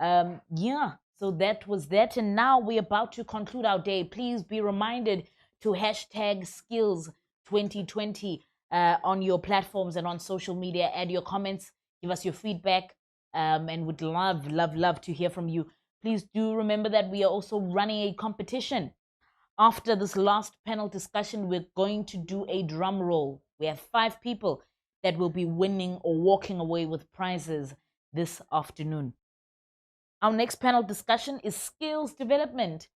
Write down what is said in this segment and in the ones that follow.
Yeah, so that was that. And now we're about to conclude our day. Please be reminded to hashtag skills 2020 on your platforms and on social media. Add your comments, give us your feedback, and would love to hear from you. Please do remember that we are also running a competition. After this last panel discussion, we're going to do a drum roll. We have 5 people that will be winning or walking away with prizes this afternoon. Our next panel discussion is skills development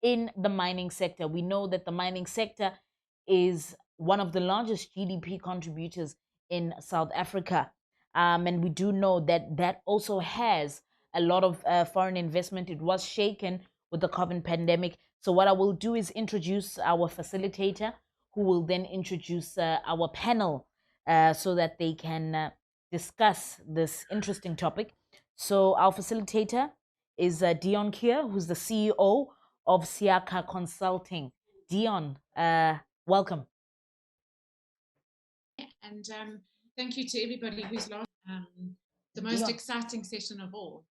in the mining sector. We know that the mining sector is one of the largest GDP contributors in South Africa. And we do know that that also has a lot of foreign investment. It was shaken with the COVID pandemic. So what I will do is introduce our facilitator, who will then introduce our panel so that they can discuss this interesting topic. So our facilitator is Dion Kier, who's the CEO of Siaka Consulting. Dion, welcome. And thank you to everybody who's lost the most exciting session of all.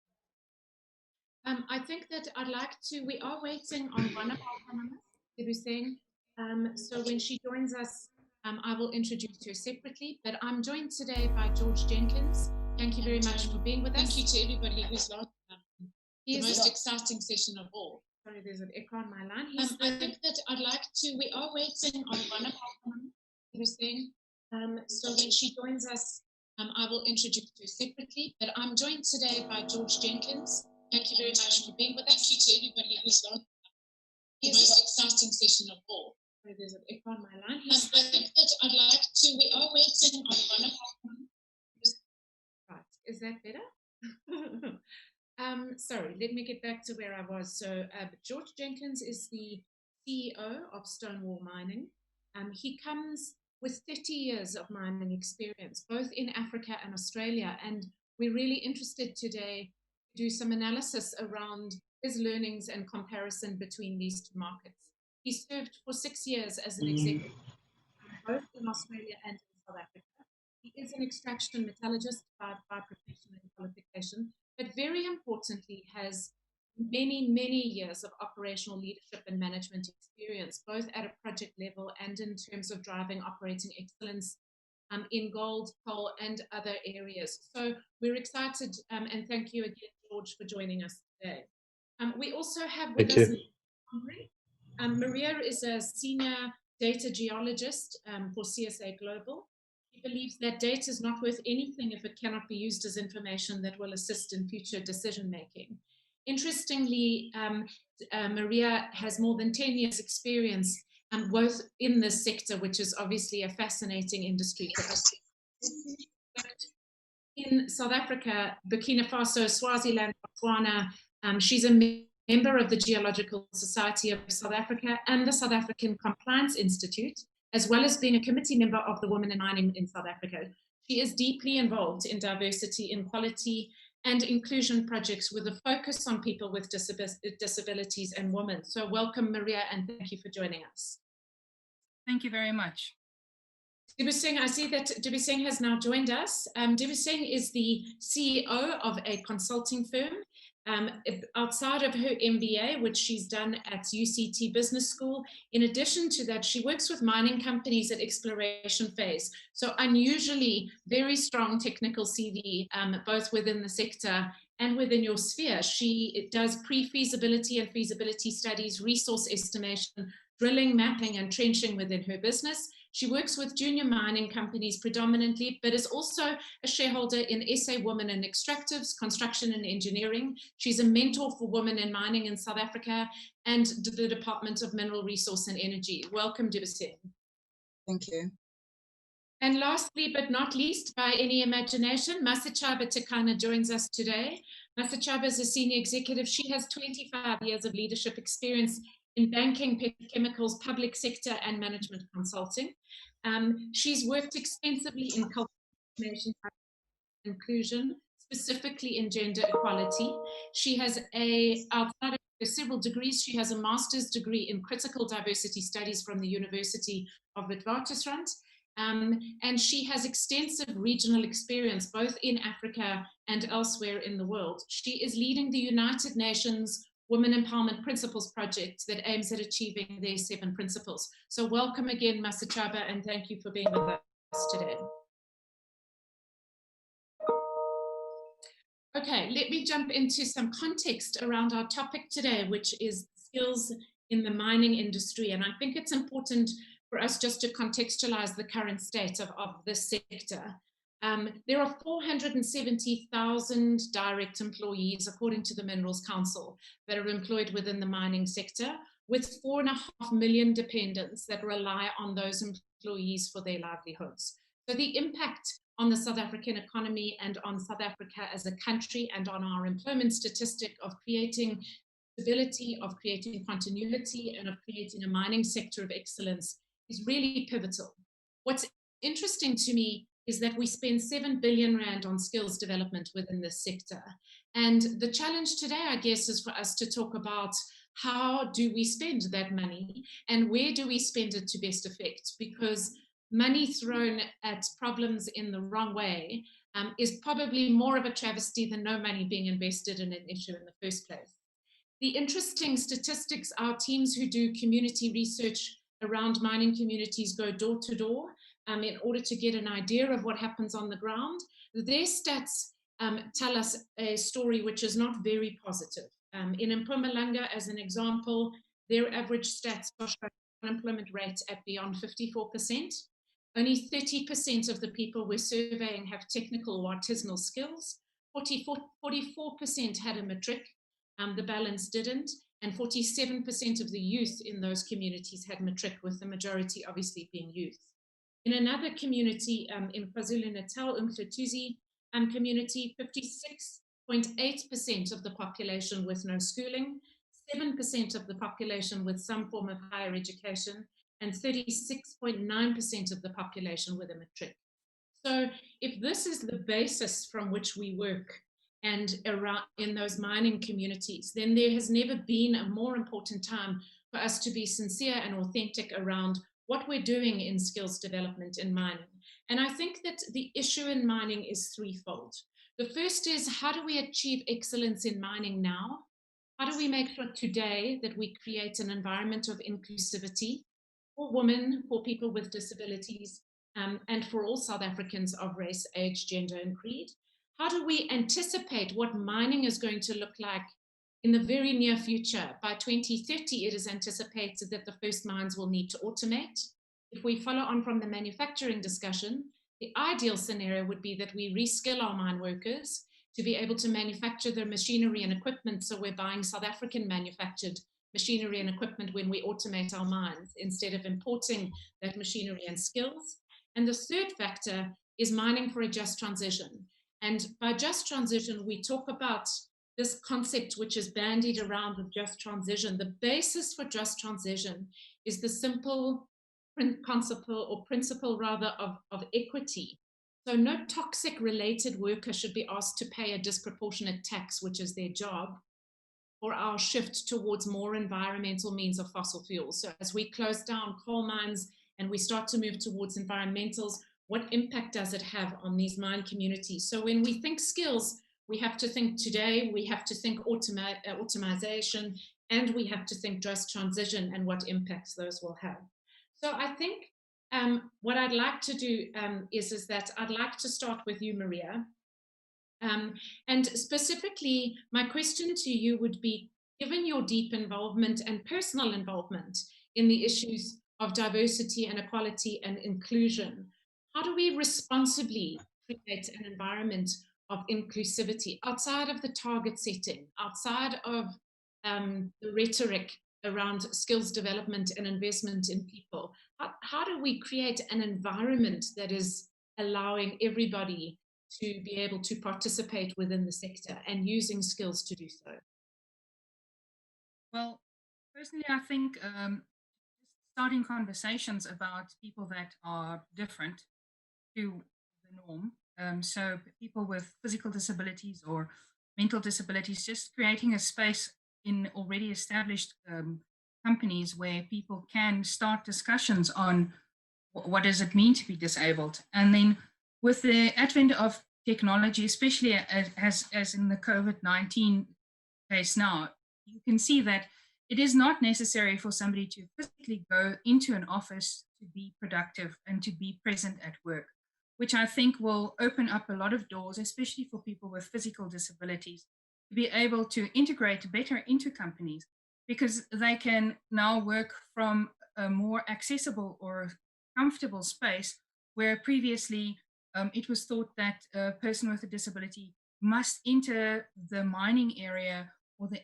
I think that I'd like to, we are waiting on one of our panelists, Debuseng. So when she joins us, I will introduce her separately, but I'm joined today by George Jenkins. Thank you very much for being with us. Thank you to everybody who's lost the most exciting session of all. Sorry, there's an echo on my line. I think that I'd like to, we are waiting on one of our panelists, Debuseng. So when she joins us, I will introduce her separately, but I'm joined today by George Jenkins. Thank you very much for being with us. Thank you to everybody who's on the most exciting session of all. Sorry, there's an echo on my line. I think that I'd like to, we are waiting on one of our... Right, is that better? Sorry, let me get back to where I was. So George Jenkins is the CEO of Stonewall Mining. He comes with 30 years of mining experience, both in Africa and Australia. And we're really interested today to do some analysis around his learnings and comparison between these two markets. He served for 6 years as an executive, both in Australia and in South Africa. He is an extraction metallurgist by profession and qualification, but very importantly has many years of operational leadership and management experience, both at a project level and in terms of driving operating excellence in gold, coal, and other areas. So we're excited, and thank you again, George, for joining us today. We also have with us Maria is a senior data geologist for CSA Global. She believes that data is not worth anything if it cannot be used as information that will assist in future decision-making. Interestingly, Maria has more than 10 years experience both in this sector, which is obviously a fascinating industry for us. In South Africa, Burkina Faso, Swaziland, Botswana, she's a member of the Geological Society of South Africa and the South African Compliance Institute, as well as being a committee member of the Women in Mining in South Africa. She is deeply involved in diversity, equality, and inclusion projects with a focus on people with disabilities and women. So welcome, Maria, and thank you for joining us. Thank you very much. Debuseng, I see that Debuseng has now joined us. Debuseng is the CEO of a consulting firm. Outside of her MBA, which she's done at UCT Business School, in addition to that, she works with mining companies at exploration phase. So unusually very strong technical CV, both within the sector and within your sphere. She does pre-feasibility and feasibility studies, resource estimation, drilling, mapping, and trenching within her business. She works with junior mining companies predominantly, but is also a shareholder in SA Women in Extractives, Construction and Engineering. She's a mentor for women in mining in South Africa and the Department of Mineral Resource and Energy. Welcome, Debuseng. Thank you. And lastly, but not least, by any imagination, Masechaba Tekana joins us today. Masechaba is a senior executive. She has 25 years of leadership experience in banking, petrochemicals, public sector, and management consulting. She's worked extensively in cultural transformation and inclusion, specifically in gender equality. She has outside of several degrees, she has a master's degree in critical diversity studies from the University of Witwatersrand, And she has extensive regional experience, both in Africa and elsewhere in the world. She is leading the United Nations Women Empowerment Principles Project that aims at achieving their 7 principles. So welcome again, Masechaba, and thank you for being with us today. Okay, let me jump into some context around our topic today, which is skills in the mining industry. And I think it's important for us just to contextualize the current state of this sector. There are 470,000 direct employees, according to the Minerals Council, that are employed within the mining sector, with 4.5 million dependents that rely on those employees for their livelihoods. So the impact on the South African economy and on South Africa as a country and on our employment statistic of creating stability, of creating continuity, and of creating a mining sector of excellence is really pivotal. What's interesting to me is that we spend 7 billion rand on skills development within this sector. And the challenge today, I guess, is for us to talk about how do we spend that money and where do we spend it to best effect? Because money thrown at problems in the wrong way is probably more of a travesty than no money being invested in an issue in the first place. The interesting statistics, our teams who do community research around mining communities go door to door in order to get an idea of what happens on the ground. Their stats tell us a story which is not very positive. In Mpumalanga, as an example, their average stats are showing unemployment rates at beyond 54%. Only 30% of the people we're surveying have technical or artisanal skills. 44% had a matric, the balance didn't, and 47% of the youth in those communities had matric, with the majority obviously being youth. In another community in KwaZulu-Natal, Umhlutuzi community, 56.8% of the population with no schooling, 7% of the population with some form of higher education, and 36.9% of the population with a matric. So if this is the basis from which we work and around in those mining communities, then there has never been a more important time for us to be sincere and authentic around what we're doing in skills development in mining. And I think that the issue in mining is threefold. The first is, how do we achieve excellence in mining now? How do we make sure today that we create an environment of inclusivity for women, for people with disabilities, and for all South Africans of race, age, gender, and creed? How do we anticipate what mining is going to look like in the very near future? By 2030, it is anticipated that the first mines will need to automate. If we follow on from the manufacturing discussion, the ideal scenario would be that we reskill our mine workers to be able to manufacture their machinery and equipment, so we're buying South African manufactured machinery and equipment when we automate our mines, instead of importing that machinery and skills. And the third factor is mining for a just transition. And by just transition, we talk about this concept which is bandied around with just transition. The basis for just transition is the simple principle of equity. So no toxic related worker should be asked to pay a disproportionate tax, which is their job, for our shift towards more environmental means of fossil fuels. So as we close down coal mines and we start to move towards environmentals, what impact does it have on these mine communities? So when we think skills, we have to think today, we have to think automation, and we have to think just transition and what impacts those will have. So I think what I'd like to do is that I'd like to start with you, Maria. And specifically, my question to you would be, given your deep involvement and personal involvement in the issues of diversity and equality and inclusion, how do we responsibly create an environment of inclusivity outside of the target setting, outside of the rhetoric around skills development and investment in people? How do we create an environment that is allowing everybody to be able to participate within the sector and using skills to do so? Well, personally, I think starting conversations about people that are different to the norm, so people with physical disabilities or mental disabilities, just creating a space in already established companies where people can start discussions on what does it mean to be disabled? And then with the advent of technology, especially as in the COVID-19 case now, you can see that it is not necessary for somebody to physically go into an office to be productive and to be present at work, which I think will open up a lot of doors, especially for people with physical disabilities, to be able to integrate better into companies, because they can now work from a more accessible or comfortable space, where previously it was thought that a person with a disability must enter the mining area or the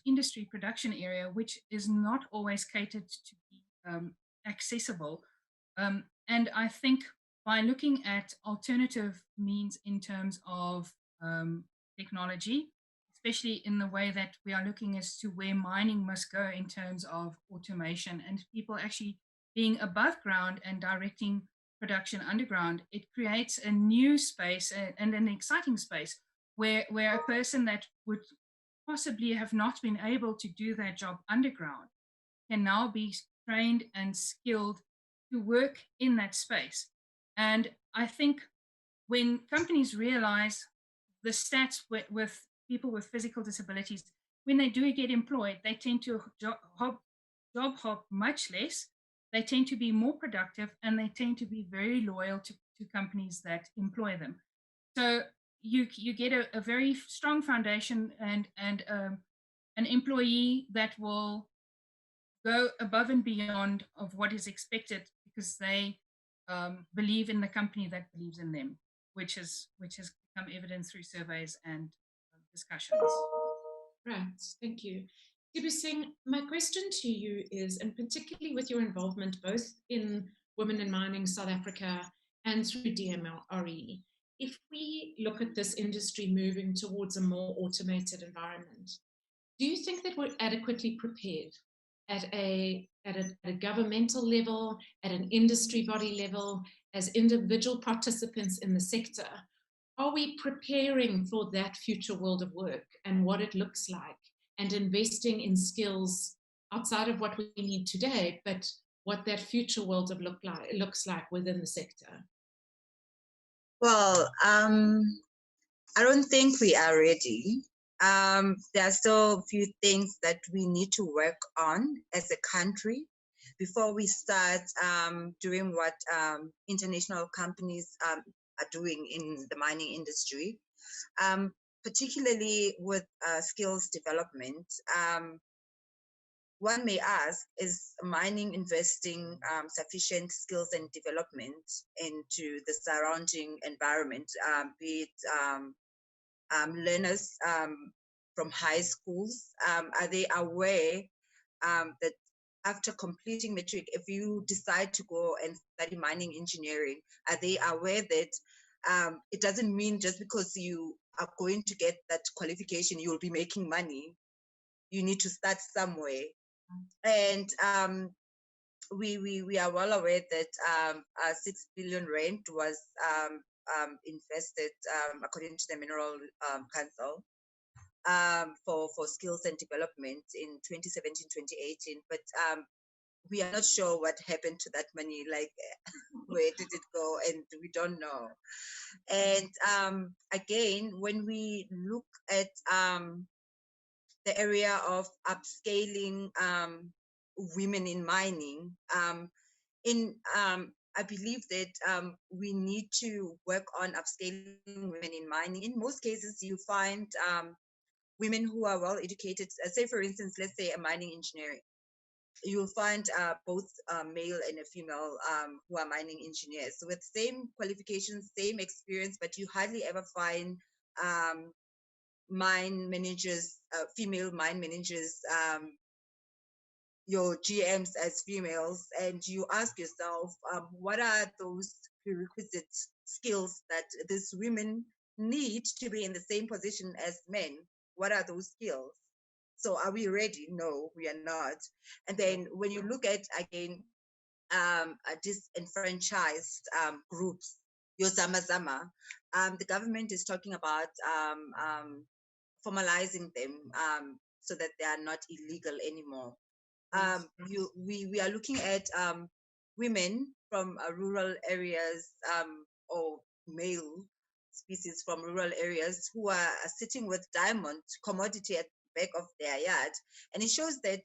industry production area, which is not always catered to be accessible. And I think by looking at alternative means in terms of technology, especially in the way that we are looking as to where mining must go in terms of automation and people actually being above ground and directing production underground, it creates a new space and an exciting space where a person that would possibly have not been able to do their job underground can now be trained and skilled to work in that space. And I think when companies realize the stats with people with physical disabilities, when they do get employed, they tend to job hop much less. They tend to be more productive and they tend to be very loyal to companies that employ them. So you get a very strong foundation and an employee that will go above and beyond of what is expected because they believe in the company that believes in them, which has become evident through surveys and discussions. Right, thank you. Tibu Singh, my question to you is, and particularly with your involvement both in Women in Mining South Africa and through DMRE, if we look at this industry moving towards a more automated environment, do you think that we're adequately prepared at a governmental level, at an industry body level, as individual participants in the sector? Are we preparing for that future world of work and what it looks like, and investing in skills outside of what we need today, but what that future world of looks like within the sector? Well, I don't think we are ready. There are still a few things that we need to work on as a country before we start doing what international companies are doing in the mining industry, particularly with skills development. One may ask, is mining investing sufficient skills and development into the surrounding environment, be it learners from high schools? Are they aware that after completing matric, if you decide to go and study mining engineering, are they aware that it doesn't mean just because you are going to get that qualification, you will be making money? You need to start somewhere. And we are well aware that 6 billion rand was invested, according to the Mineral Council, for skills and development in 2017-2018. But we are not sure what happened to that money, like where did it go, and we don't know. And again, when we look at the area of upscaling women in mining, I believe that we need to work on upscaling women in mining. In most cases, you find women who are well educated. Say, for instance, let's say a mining engineering. You'll find both male and a female who are mining engineers. So with same qualifications, same experience, but you hardly ever find mine managers, female mine managers, your GMs as females, and you ask yourself, what are those prerequisite skills that these women need to be in the same position as men? What are those skills? So are we ready? No, we are not. And then when you look at, again, disenfranchised groups, your Zama Zama, the government is talking about formalizing them so that they are not illegal anymore. We are looking at women from rural areas or male species from rural areas who are sitting with diamond commodity at the back of their yard. And it shows that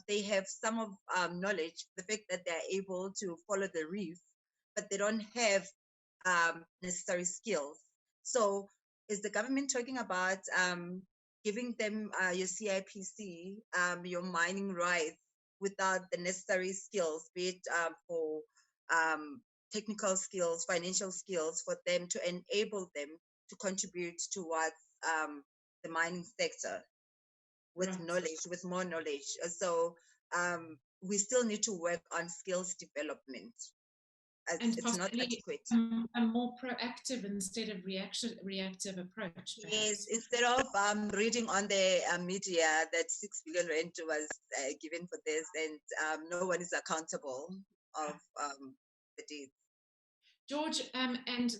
they have some of knowledge, the fact that they're able to follow the reef, but they don't have necessary skills. So is the government talking about giving them your CIPC, your mining rights without the necessary skills, be it for technical skills, financial skills, for them to enable them to contribute towards the mining sector with knowledge, with more knowledge. So we still need to work on skills development. And it's not possibly adequate. a more proactive instead of reactive approach. Perhaps. Yes, instead of reading on the media that 6 billion rand was given for this, and no one is accountable of the deeds. George, and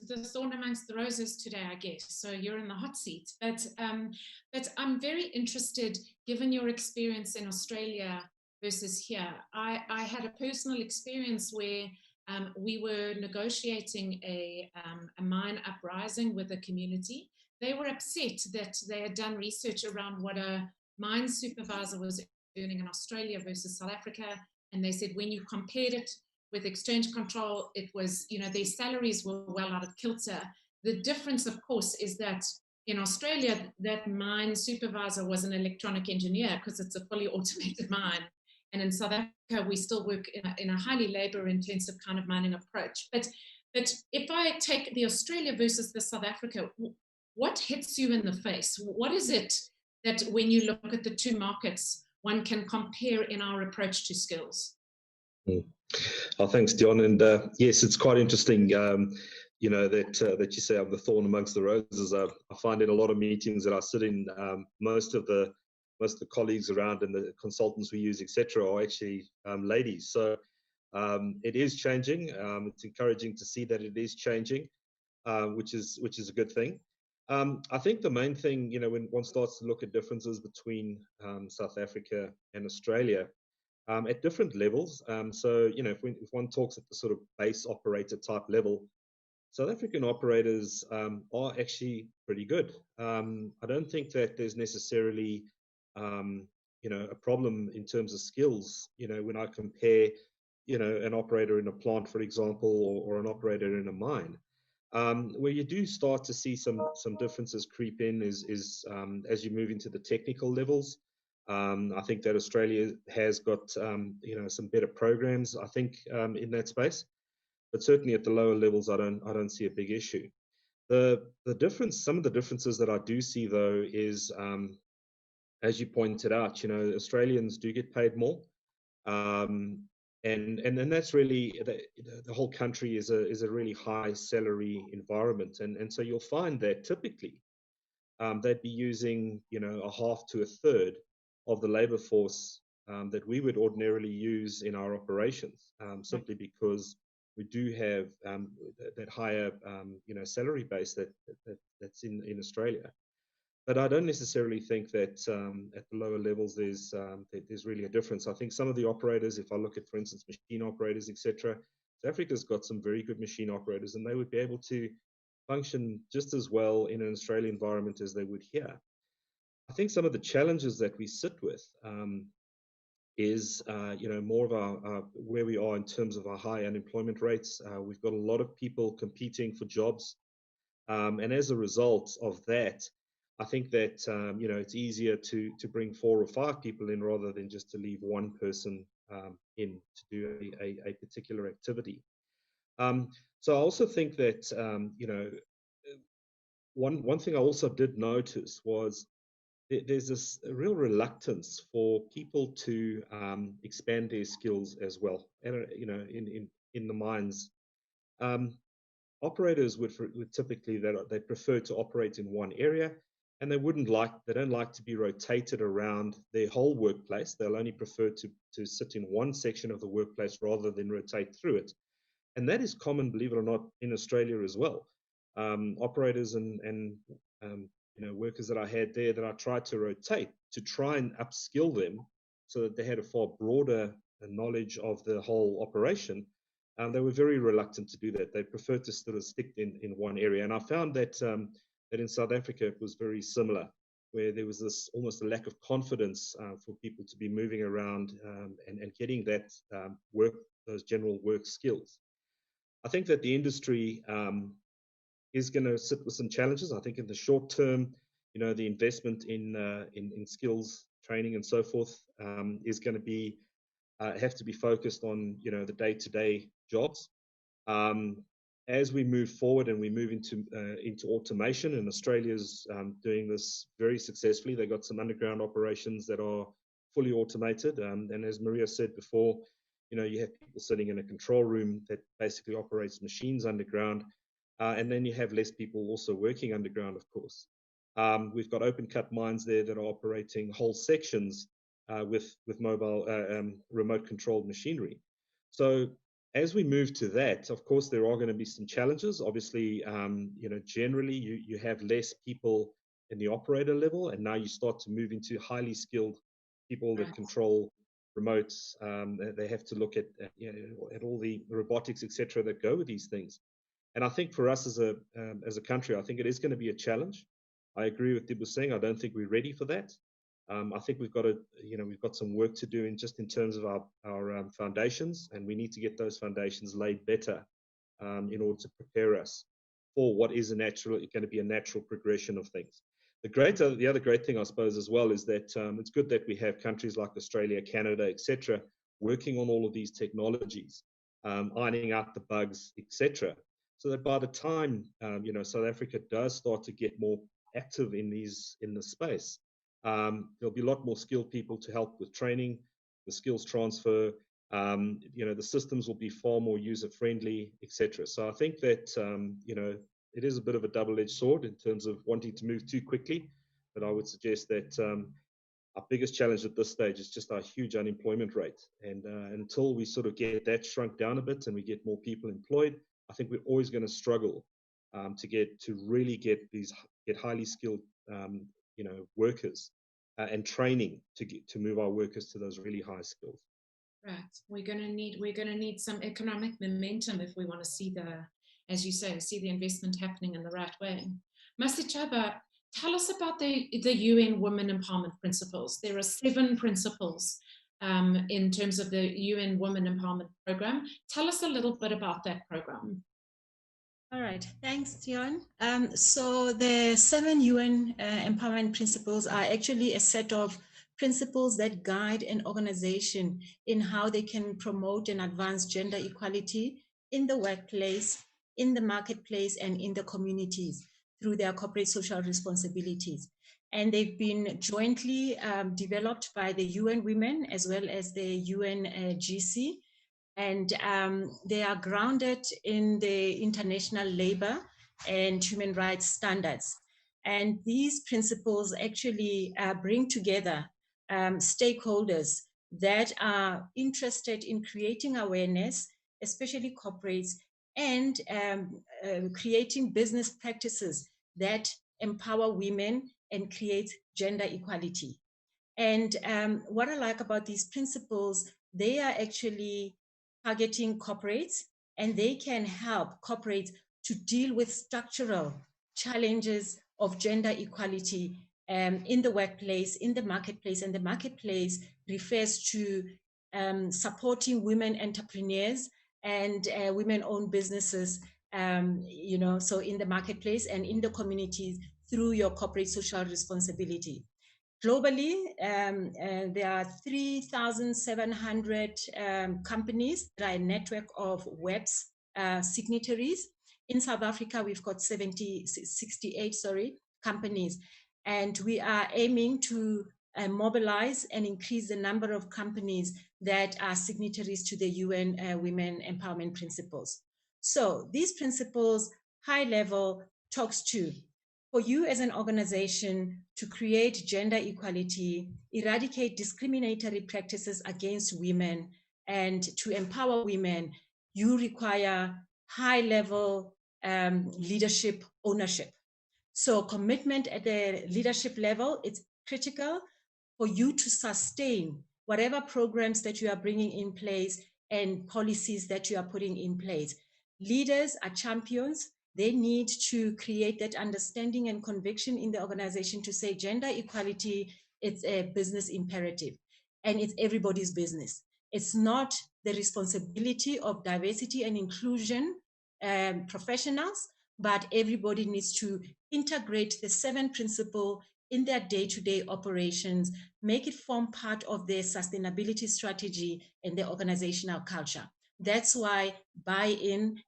the thorn amongst the roses today, I guess. So you're in the hot seat. But I'm very interested, given your experience in Australia versus here. I had a personal experience where we were negotiating a mine uprising with a community. They were upset that they had done research around what a mine supervisor was earning in Australia versus South Africa. And they said, when you compared it with exchange control, it was, their salaries were well out of kilter. The difference, of course, is that in Australia, that mine supervisor was an electronic engineer because it's a fully automated mine. And in South Africa, we still work in a highly labor-intensive kind of mining approach. But if I take the Australia versus the South Africa, what hits you in the face? What is it that when you look at the two markets, one can compare in our approach to skills? Oh, thanks, Dion. And yes, it's quite interesting, that you say I'm the thorn amongst the roses. I find in a lot of meetings that I sit in, most of the colleagues around and the consultants we use, etc., are actually ladies. So it is changing. It's encouraging to see that it is changing, which is a good thing. I think the main thing, when one starts to look at differences between South Africa and Australia, at different levels. So, if one talks at the sort of base operator type level, South African operators are actually pretty good. I don't think that there's necessarily, a problem in terms of skills, when I compare, an operator in a plant, for example, or an operator in a mine. Where you do start to see some differences creep in is as you move into the technical levels. I think that Australia has got some better programs, I think, in that space, but certainly at the lower levels, I don't see a big issue. The difference, some of the differences that I do see though is, as you pointed out, Australians do get paid more, and that's really the whole country is a really high salary environment, and so you'll find that typically they'd be using a half to a third of the labor force that we would ordinarily use in our operations, simply because we do have that higher salary base that's in Australia. But I don't necessarily think that at the lower levels there's really a difference. I think some of the operators, if I look at, for instance, machine operators, etc., South Africa's got some very good machine operators, and they would be able to function just as well in an Australian environment as they would here. I think some of the challenges that we sit with is, more of our where we are in terms of our high unemployment rates. We've got a lot of people competing for jobs, and as a result of that, I think that it's easier to bring 4 or 5 people in rather than just to leave one person in to do a particular activity. So I also think that one thing I also did notice was there's this real reluctance for people to expand their skills as well. And in the mines, operators would typically they prefer to operate in one area, and they don't like to be rotated around their whole workplace. They'll only prefer to sit in one section of the workplace rather than rotate through it. And that is common, believe it or not, in Australia as well. Operators and workers that I had there that I tried to rotate to try and upskill them so that they had a far broader knowledge of the whole operation. they were very reluctant to do that. They preferred to sort of stick in one area. And I found that that in South Africa it was very similar, where there was this almost a lack of confidence for people to be moving around and getting that work, those general work skills. I think that the industry is going to sit with some challenges. I think in the short term, the investment in skills training and so forth is going to be have to be focused on the day-to-day jobs. As we move forward and we move into automation, and Australia's doing this very successfully. They've got some underground operations that are fully automated, and as Maria said before, you have people sitting in a control room that basically operates machines underground, and then you have less people also working underground, of course. We've got open cut mines there that are operating whole sections with mobile remote controlled machinery. So as we move to that, of course, there are going to be some challenges. Obviously, generally you have less people in the operator level, and now you start to move into highly skilled people that control remotes. They have to look at all the robotics, etc., that go with these things. And I think for us as a country, I think it is going to be a challenge. I agree with Dib was saying. I don't think we're ready for that. I think we've got some work to do in terms of our foundations, and we need to get those foundations laid better in order to prepare us for what is going to be a natural progression of things. The other great thing, I suppose, as well, is that it's good that we have countries like Australia, Canada, etc., working on all of these technologies, ironing out the bugs, etc., so that by the time South Africa does start to get more active in the space, there'll be a lot more skilled people to help with training, the skills transfer. The systems will be far more user friendly, etc. So I think that it is a bit of a double-edged sword in terms of wanting to move too quickly. But I would suggest that our biggest challenge at this stage is just our huge unemployment rate. And until we sort of get that shrunk down a bit and we get more people employed, I think we're always going to struggle to really get highly skilled workers and training to move our workers to those really high skills. Right. We're going to need some economic momentum if we want to see as you say, see the investment happening in the right way. Masitshaba, tell us about the UN Women Empowerment Principles. There are 7 principles in terms of the UN Women Empowerment Program. Tell us a little bit about that program. All right, thanks, Tion. So the 7 UN Empowerment Principles are actually a set of principles that guide an organization in how they can promote and advance gender equality in the workplace, in the marketplace, and in the communities through their corporate social responsibilities. And they've been jointly developed by the UN Women as well as the UNGC. And they are grounded in the international labor and human rights standards. And these principles actually bring together stakeholders that are interested in creating awareness, especially corporates, and creating business practices that empower women and create gender equality. And what I like about these principles, they are actually targeting corporates, and they can help corporates to deal with structural challenges of gender equality in the workplace, in the marketplace. And the marketplace refers to supporting women entrepreneurs and women-owned businesses, so in the marketplace and in the communities through your corporate social responsibility. Globally, there are 3,700 companies that are a network of WEBs signatories. In South Africa, we've got 68 companies, and we are aiming to mobilize and increase the number of companies that are signatories to the UN Women Empowerment Principles. So these principles, high level, talks to for you as an organization to create gender equality, eradicate discriminatory practices against women, and to empower women, you require high-level leadership ownership. So commitment at the leadership level, it's critical for you to sustain whatever programs that you are bringing in place and policies that you are putting in place. Leaders are champions. They need to create that understanding and conviction in the organization to say gender equality, it's a business imperative and it's everybody's business. It's not the responsibility of diversity and inclusion professionals, but everybody needs to integrate the 7 principles in their day-to-day operations, make it form part of their sustainability strategy and their organizational culture. That's why buy-in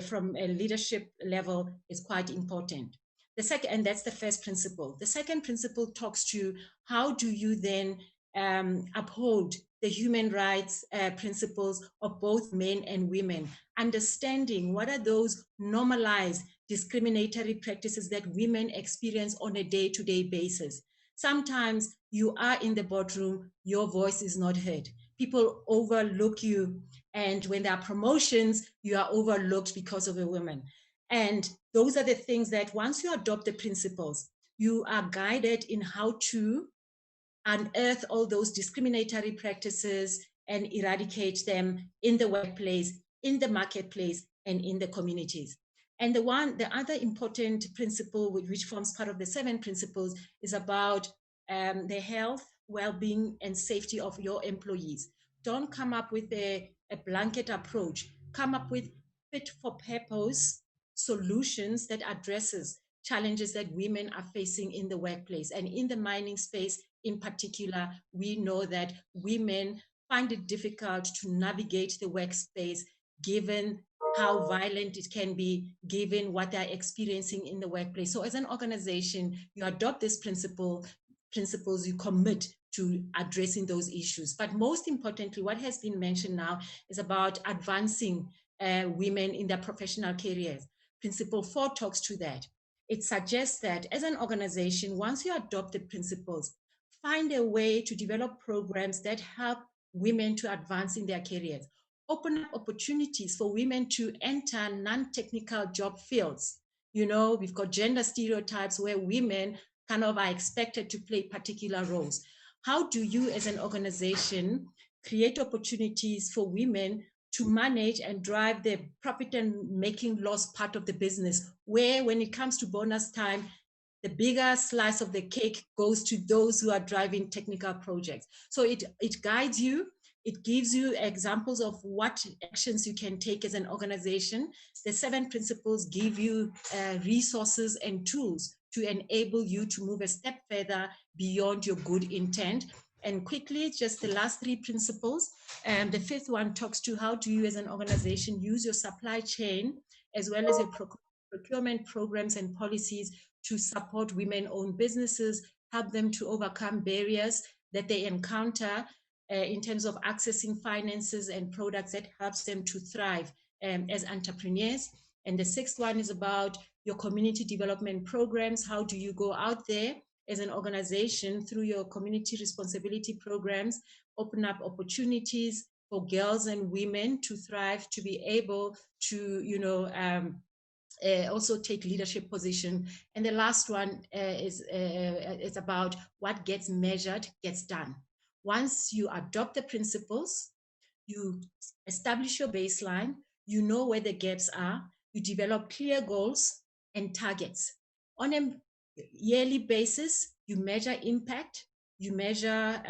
from a leadership level is quite important. The second, and that's the first principle. The second principle talks to how do you then uphold the human rights principles of both men and women, understanding what are those normalized discriminatory practices that women experience on a day-to-day basis. Sometimes you are in the boardroom, your voice is not heard. People overlook you, and when there are promotions, you are overlooked because of a woman. And those are the things that once you adopt the principles, you are guided in how to unearth all those discriminatory practices and eradicate them in the workplace, in the marketplace, and in the communities. And the other important principle which forms part of the 7 principles is about the health, well-being, and safety of your employees. Don't come up with a blanket approach. Come up with fit-for-purpose solutions that addresses challenges that women are facing in the workplace. And in the mining space in particular, we know that women find it difficult to navigate the workspace given how violent it can be, given what they're experiencing in the workplace. So as an organization, you adopt this principles, you commit to addressing those issues. But most importantly, what has been mentioned now is about advancing women in their professional careers. Principle 4 talks to that. It suggests that as an organization, once you adopt the principles, find a way to develop programs that help women to advance in their careers. Open up opportunities for women to enter non-technical job fields. You know, we've got gender stereotypes where women kind of are expected to play particular roles. How do you as an organization create opportunities for women to manage and drive the profit and making loss part of the business, where when it comes to bonus time, the bigger slice of the cake goes to those who are driving technical projects. So it guides you. It gives you examples of what actions you can take as an organization. The 7 principles give you resources and tools to enable you to move a step further beyond your good intent. And quickly, just the last 3 principles. The 5th one talks to how do you as an organization use your supply chain as well as your procurement programs and policies to support women-owned businesses, help them to overcome barriers that they encounter in terms of accessing finances and products that helps them to thrive as entrepreneurs. And the 6th one is about your community development programs. How do you go out there as an organization through your community responsibility programs, open up opportunities for girls and women to thrive, to be able to, you know, also take leadership position. And the last one is it's about what gets measured gets done. Once you adopt the principles, you establish your baseline, you know where the gaps are, you develop clear goals and targets. On a yearly basis, you measure impact, you measure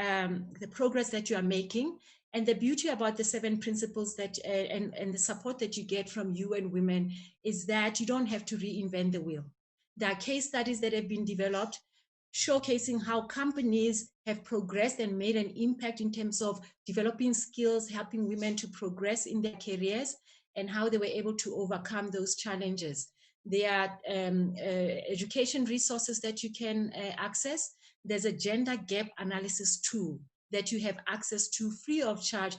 the progress that you are making. And the beauty about the 7 principles that and the support that you get from UN Women is that you don't have to reinvent the wheel. There are case studies that have been developed showcasing how companies have progressed and made an impact in terms of developing skills, helping women to progress in their careers, and how they were able to overcome those challenges. There are education resources that you can access. There's a gender gap analysis tool that you have access to free of charge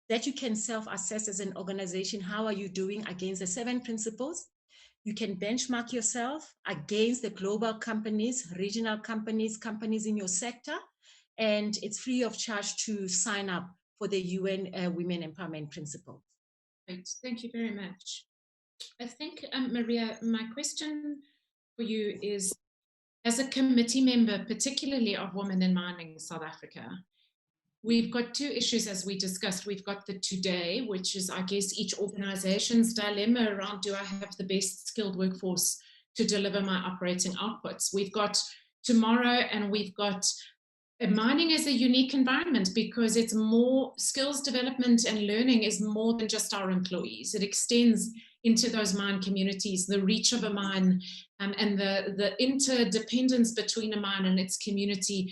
that you can self-assess as an organization. How are you doing against the 7 principles? You can benchmark yourself against the global companies, regional companies, companies in your sector, and it's free of charge to sign up for the UN Women Empowerment Principles. Great, thank you very much. I think, Maria, my question for you is, as a committee member, particularly of Women in Mining South Africa, we've got two issues as we discussed. We've got the today, which is, I guess, each organization's dilemma around, do I have the best skilled workforce to deliver my operating outputs? We've got tomorrow, and we've got mining as a unique environment because it's more skills development and learning is more than just our employees. It extends into those mine communities, the reach of a mine, and the interdependence between a mine and its community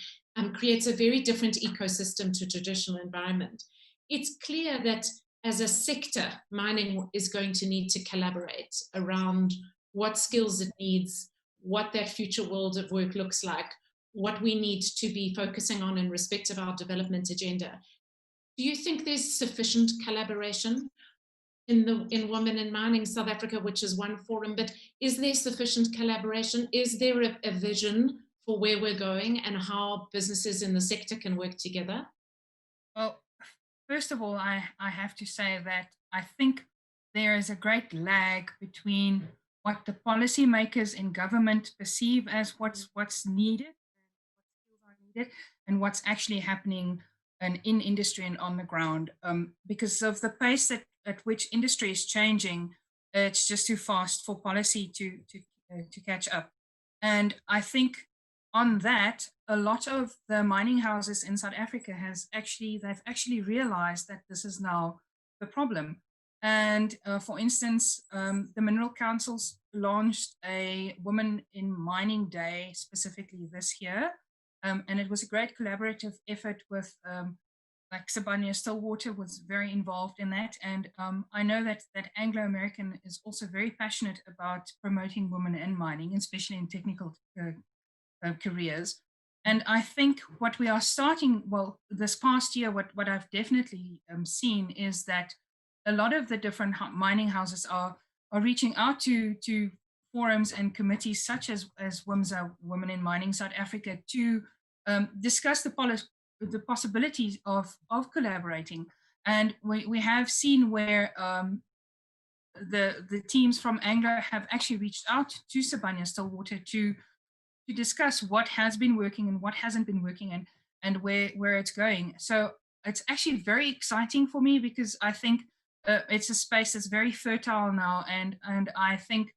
creates a very different ecosystem to traditional environment. It's clear that as a sector, mining is going to need to collaborate around what skills it needs, what that future world of work looks like, what we need to be focusing on in respect of our development agenda. Do you think there's sufficient collaboration in Women in Mining South Africa, which is one forum, but is there sufficient collaboration? Is there a vision for where we're going and how businesses in the sector can work together? Well, first of all, I have to say that I think there is a great lag between what the policymakers in government perceive as what's needed, and what's actually happening in industry and on the ground. Because of the pace at which industry is changing, it's just too fast for policy to catch up. And I think on that, a lot of the mining houses in South Africa they've actually realized that this is now the problem. And for instance, the Mineral Councils launched a Women in Mining Day specifically this year. And it was a great collaborative effort with, like Sibanye-Stillwater was very involved in that. And I know that Anglo American is also very passionate about promoting women in mining, especially in technical careers. And I think what we are starting, well, this past year, what I've definitely seen is that a lot of the different mining houses are reaching out to forums and committees such as WIMSA, Women in Mining South Africa, to discuss the possibilities of collaborating. And we have seen where the teams from Anglo have actually reached out to Sibanye-Stillwater to discuss what has been working and what hasn't been working, and where it's going. So it's actually very exciting for me because I think it's a space that's very fertile now, and I think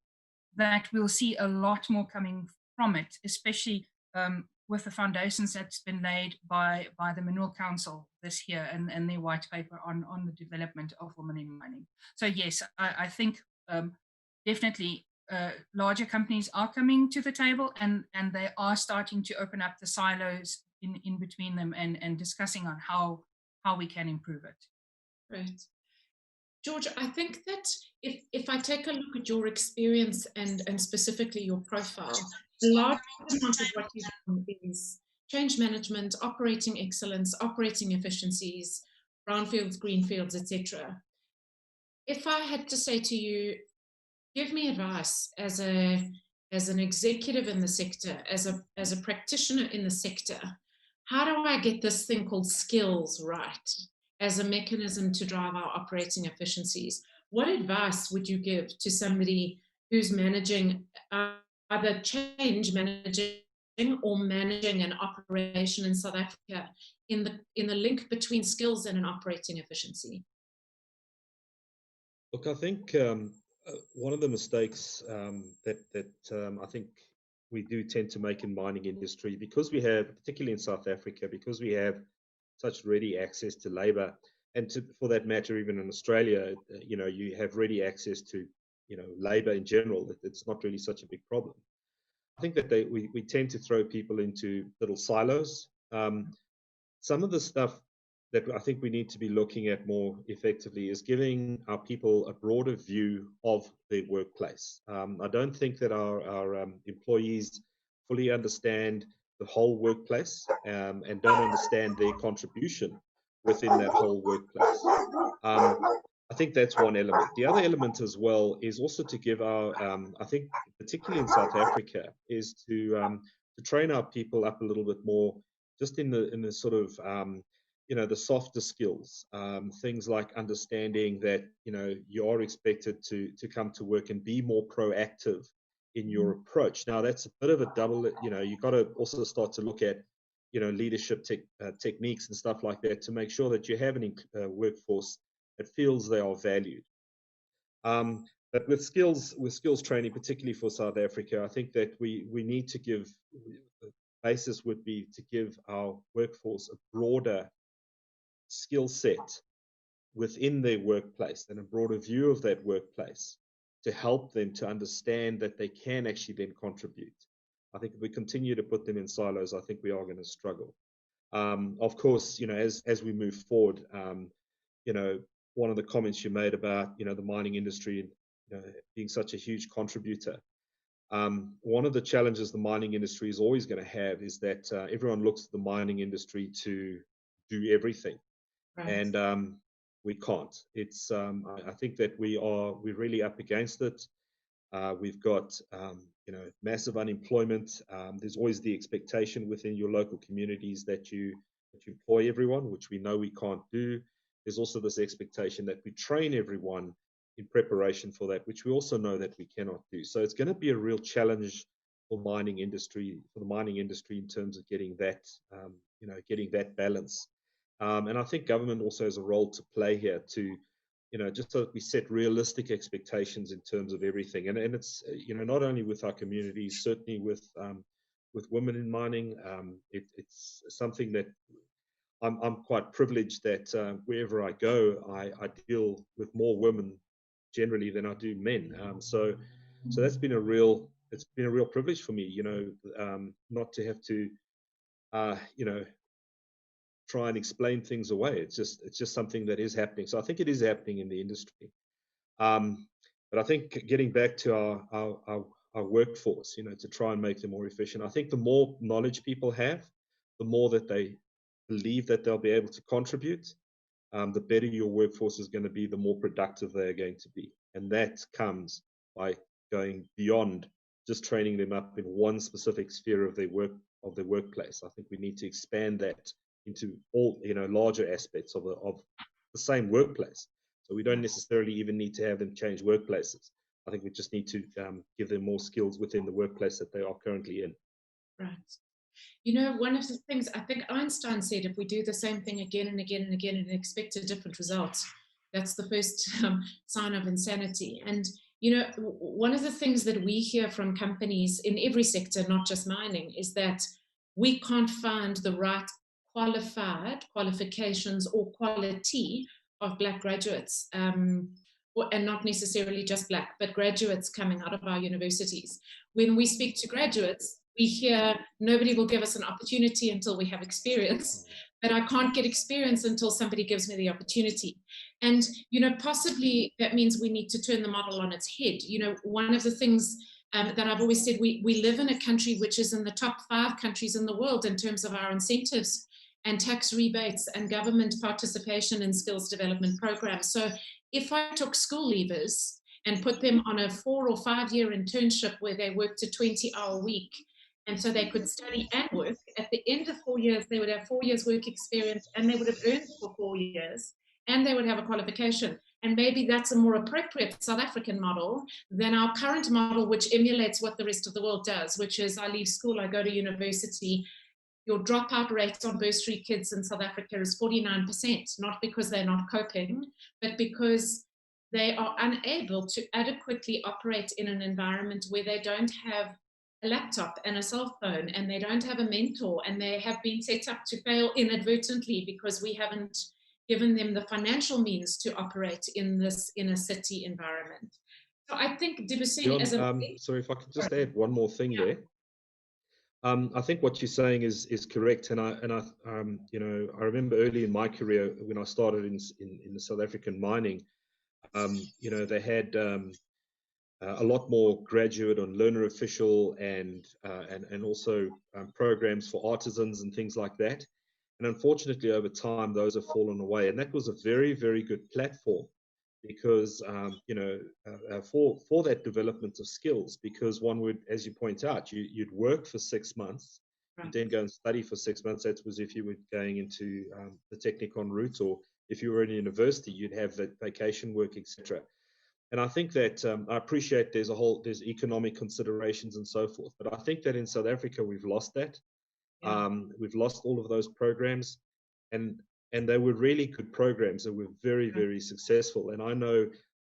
that we'll see a lot more coming from it, especially with the foundations that's been laid by the Mineral Council this year and their white paper on the development of women in mining. So yes, I think definitely larger companies are coming to the table, and they are starting to open up the silos in between them and discussing on how we can improve it. Right. George, I think that if I take a look at your experience and specifically your profile, a large amount of what you've done is change management, operating excellence, operating efficiencies, brownfields, greenfields, etc. If I had to say to you, give me advice as an executive in the sector, as a practitioner in the sector, how do I get this thing called skills right as a mechanism to drive our operating efficiencies? What advice would you give to somebody who's managing either change managing or managing an operation in South Africa in the link between skills and an operating efficiency? Look, I think one of the mistakes that I think we do tend to make in mining industry, because we have, particularly in South Africa, because we have such ready access to labor, and for that matter, even in Australia, you have ready access to, labor in general. It's not really such a big problem. I think that we tend to throw people into little silos. Some of the stuff that I think we need to be looking at more effectively is giving our people a broader view of their workplace. I don't think that our employees fully understand the whole workplace and don't understand their contribution within that whole workplace. I think that's one element. The other element as well is also to give our, I think particularly in South Africa, is to train our people up a little bit more, just in the sort of the softer skills, things like understanding that you are expected to come to work and be more proactive in your approach. Now that's a bit of a double. You've got to also start to look at leadership techniques and stuff like that to make sure that you have a workforce that feels they are valued. But with skills training, particularly for South Africa, I think that we need to give, the basis would be to give our workforce a broader skill set within their workplace and a broader view of that workplace to help them to understand that they can actually then contribute. I think if we continue to put them in silos, I think we are going to struggle. Of course, as we move forward, one of the comments you made about, the mining industry being such a huge contributor. One of the challenges the mining industry is always going to have is that everyone looks at the mining industry to do everything. Right. And we can't. It's I think that we're really up against it. We've got massive unemployment. There's always the expectation within your local communities that you employ everyone, which we know we can't do. There's also this expectation that we train everyone in preparation for that, which we also know that we cannot do. So it's going to be a real challenge for the mining industry in terms of getting that balance. And I think government also has a role to play here to, just so that we set realistic expectations in terms of everything. And it's, not only with our communities, certainly with women in mining. It's something that I'm quite privileged that wherever I go, I deal with more women generally than I do men. So that's been a real privilege for me, not to have to, try and explain things away. It's just something that is happening. So I think it is happening in the industry. But I think getting back to our workforce, to try and make them more efficient. I think the more knowledge people have, the more that they believe that they'll be able to contribute, the better your workforce is going to be, the more productive they are going to be. And that comes by going beyond just training them up in one specific sphere of their workplace. I think we need to expand that into all, larger aspects of the same workplace. So we don't necessarily even need to have them change workplaces. I think we just need to give them more skills within the workplace that they are currently in. Right. One of the things I think Einstein said, if we do the same thing again and again and again and expect a different result, that's the first sign of insanity. And, one of the things that we hear from companies in every sector, not just mining, is that we can't find the right qualifications or quality of Black graduates, and not necessarily just Black, but graduates coming out of our universities. When we speak to graduates, we hear nobody will give us an opportunity until we have experience, but I can't get experience until somebody gives me the opportunity. And, possibly that means we need to turn the model on its head. One of the things that I've always said, we live in a country which is in the top 5 countries in the world in terms of our incentives and tax rebates and government participation in skills development programs. So if I took school leavers and put them on a 4 or 5 year internship where they worked a 20-hour week, and so they could study and work, at the end of 4 years, they would have 4 years work experience, and they would have earned for 4 years, and they would have a qualification. And maybe that's a more appropriate South African model than our current model, which emulates what the rest of the world does, which is I leave school, I go to university. Your dropout rates on bursary kids in South Africa is 49%, not because they're not coping, but because they are unable to adequately operate in an environment where they don't have a laptop and a cell phone, and they don't have a mentor, and they have been set up to fail inadvertently because we haven't given them the financial means to operate in a city environment. So I think Dibusing as a sorry, if I could just add one more thing there. I think what you're saying is correct, and I remember early in my career when I started in the South African mining, they had a lot more graduate and learner official and also programs for artisans and things like that. And unfortunately, over time, those have fallen away. And that was a very, very good platform because, for that development of skills, because one would, as you point out, you'd work for 6 months, you'd then go and study for 6 months. That was if you were going into the Technikon route, or if you were in university, you'd have that vacation work, etc. And I think that I appreciate there's economic considerations and so forth, but I think that in South Africa we've lost that. Yeah. We've lost all of those programs, and they were really good programs that were very, very successful. And I know,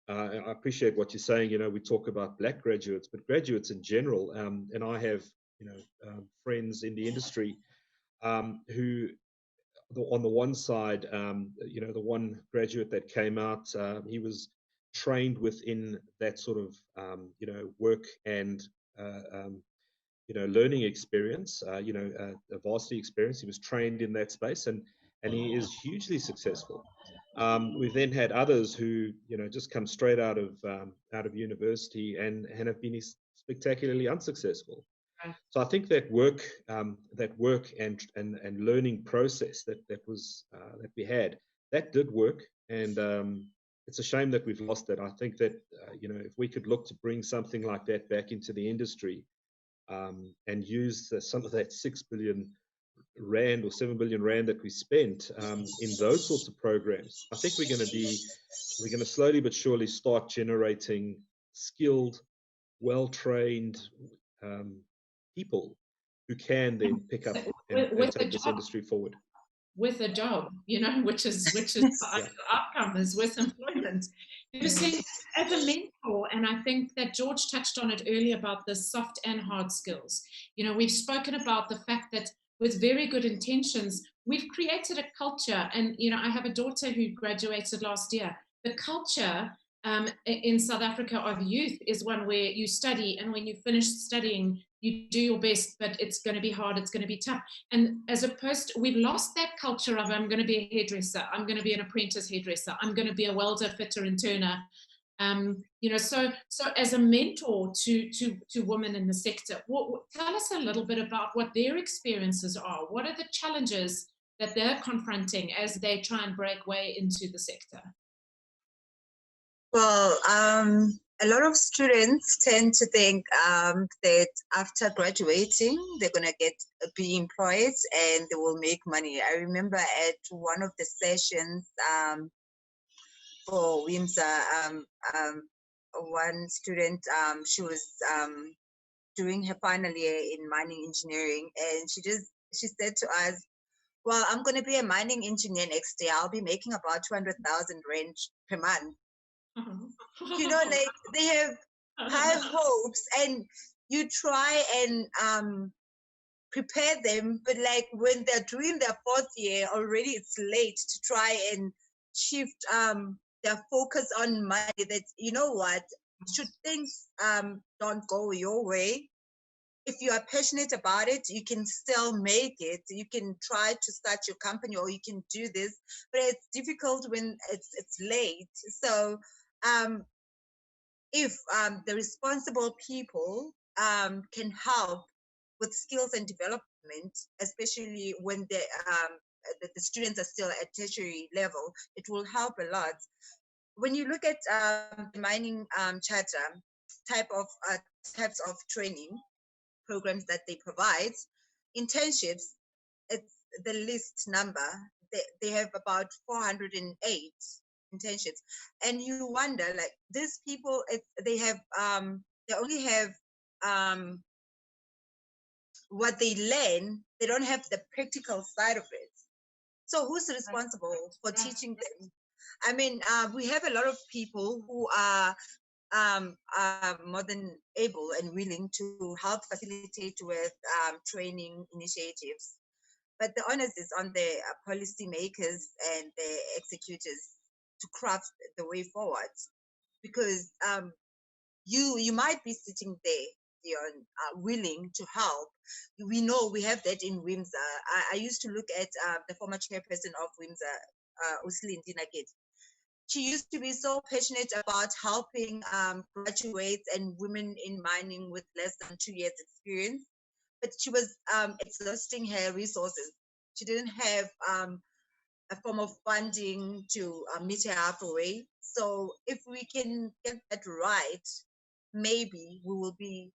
I appreciate what you're saying. You know, we talk about black graduates, but graduates in general. And I have, you know, friends in the industry who, on the one side, you know, the one graduate that came out, he was trained within that sort of, you know, work and you know, learning experience, you know, a varsity experience. He was trained in that space, and he is hugely successful. We've then had others who, you know, just come straight out of university and have been spectacularly unsuccessful. Right. So I think that work and learning process that we had, that did work, and it's a shame that we've lost that. I think that you know, if we could look to bring something like that back into the industry, and use some of that 6 billion rand or 7 billion rand that we spent in those sorts of programs, I think we're going to slowly but surely start generating skilled, well-trained people who can then pick up and take this industry forward. With a job, you know, which is the outcome is with employment. You were saying as a mentor, and I think that George touched on it earlier about the soft and hard skills. You know, we've spoken about the fact that with very good intentions, we've created a culture. And, you know, I have a daughter who graduated last year. The culture in South Africa of youth is one where you study, and when you finish studying, you do your best, but it's going to be hard, it's going to be tough. And as opposed to, we've lost that culture of, I'm going to be a hairdresser, I'm going to be an apprentice hairdresser, I'm going to be a welder, fitter, and turner. You know, so as a mentor to women in the sector, tell us a little bit about what their experiences are. What are the challenges that they're confronting as they try and break way into the sector? Well, a lot of students tend to think that after graduating, they're going to be employed and they will make money. I remember at one of the sessions for WIMSA, one student, she was doing her final year in mining engineering, and she said to us, well, I'm going to be a mining engineer next year. I'll be making about 200,000 rand per month. You know, like, they have high hopes, and you try and prepare them, but like when they're doing their fourth year already, it's late to try and shift their focus on money. That, you know what, should things don't go your way, if you are passionate about it, you can still make it. You can try to start your company, or you can do this, but it's difficult when it's late. So if the responsible people can help with skills and development, especially when the students are still at tertiary level, it will help a lot. When you look at the mining charter types of training programs that they provide, internships, it's the least number. They have about 408 internships, and you wonder, like, these people, they only have what they learn. They don't have the practical side of it. So who's responsible for teaching them? I mean, we have a lot of people who are more than able and willing to help facilitate with training initiatives. But the onus is on the policymakers and the executors to craft the way forward. Because you might be sitting there, Dion, willing to help. We know we have that in WIMSA. I used to look at the former chairperson of WIMSA, Uslindi Naked. She used to be so passionate about helping graduates and women in mining with less than 2 years experience, but she was exhausting her resources. She didn't have a form of funding to meet her halfway. So if we can get that right, maybe we will be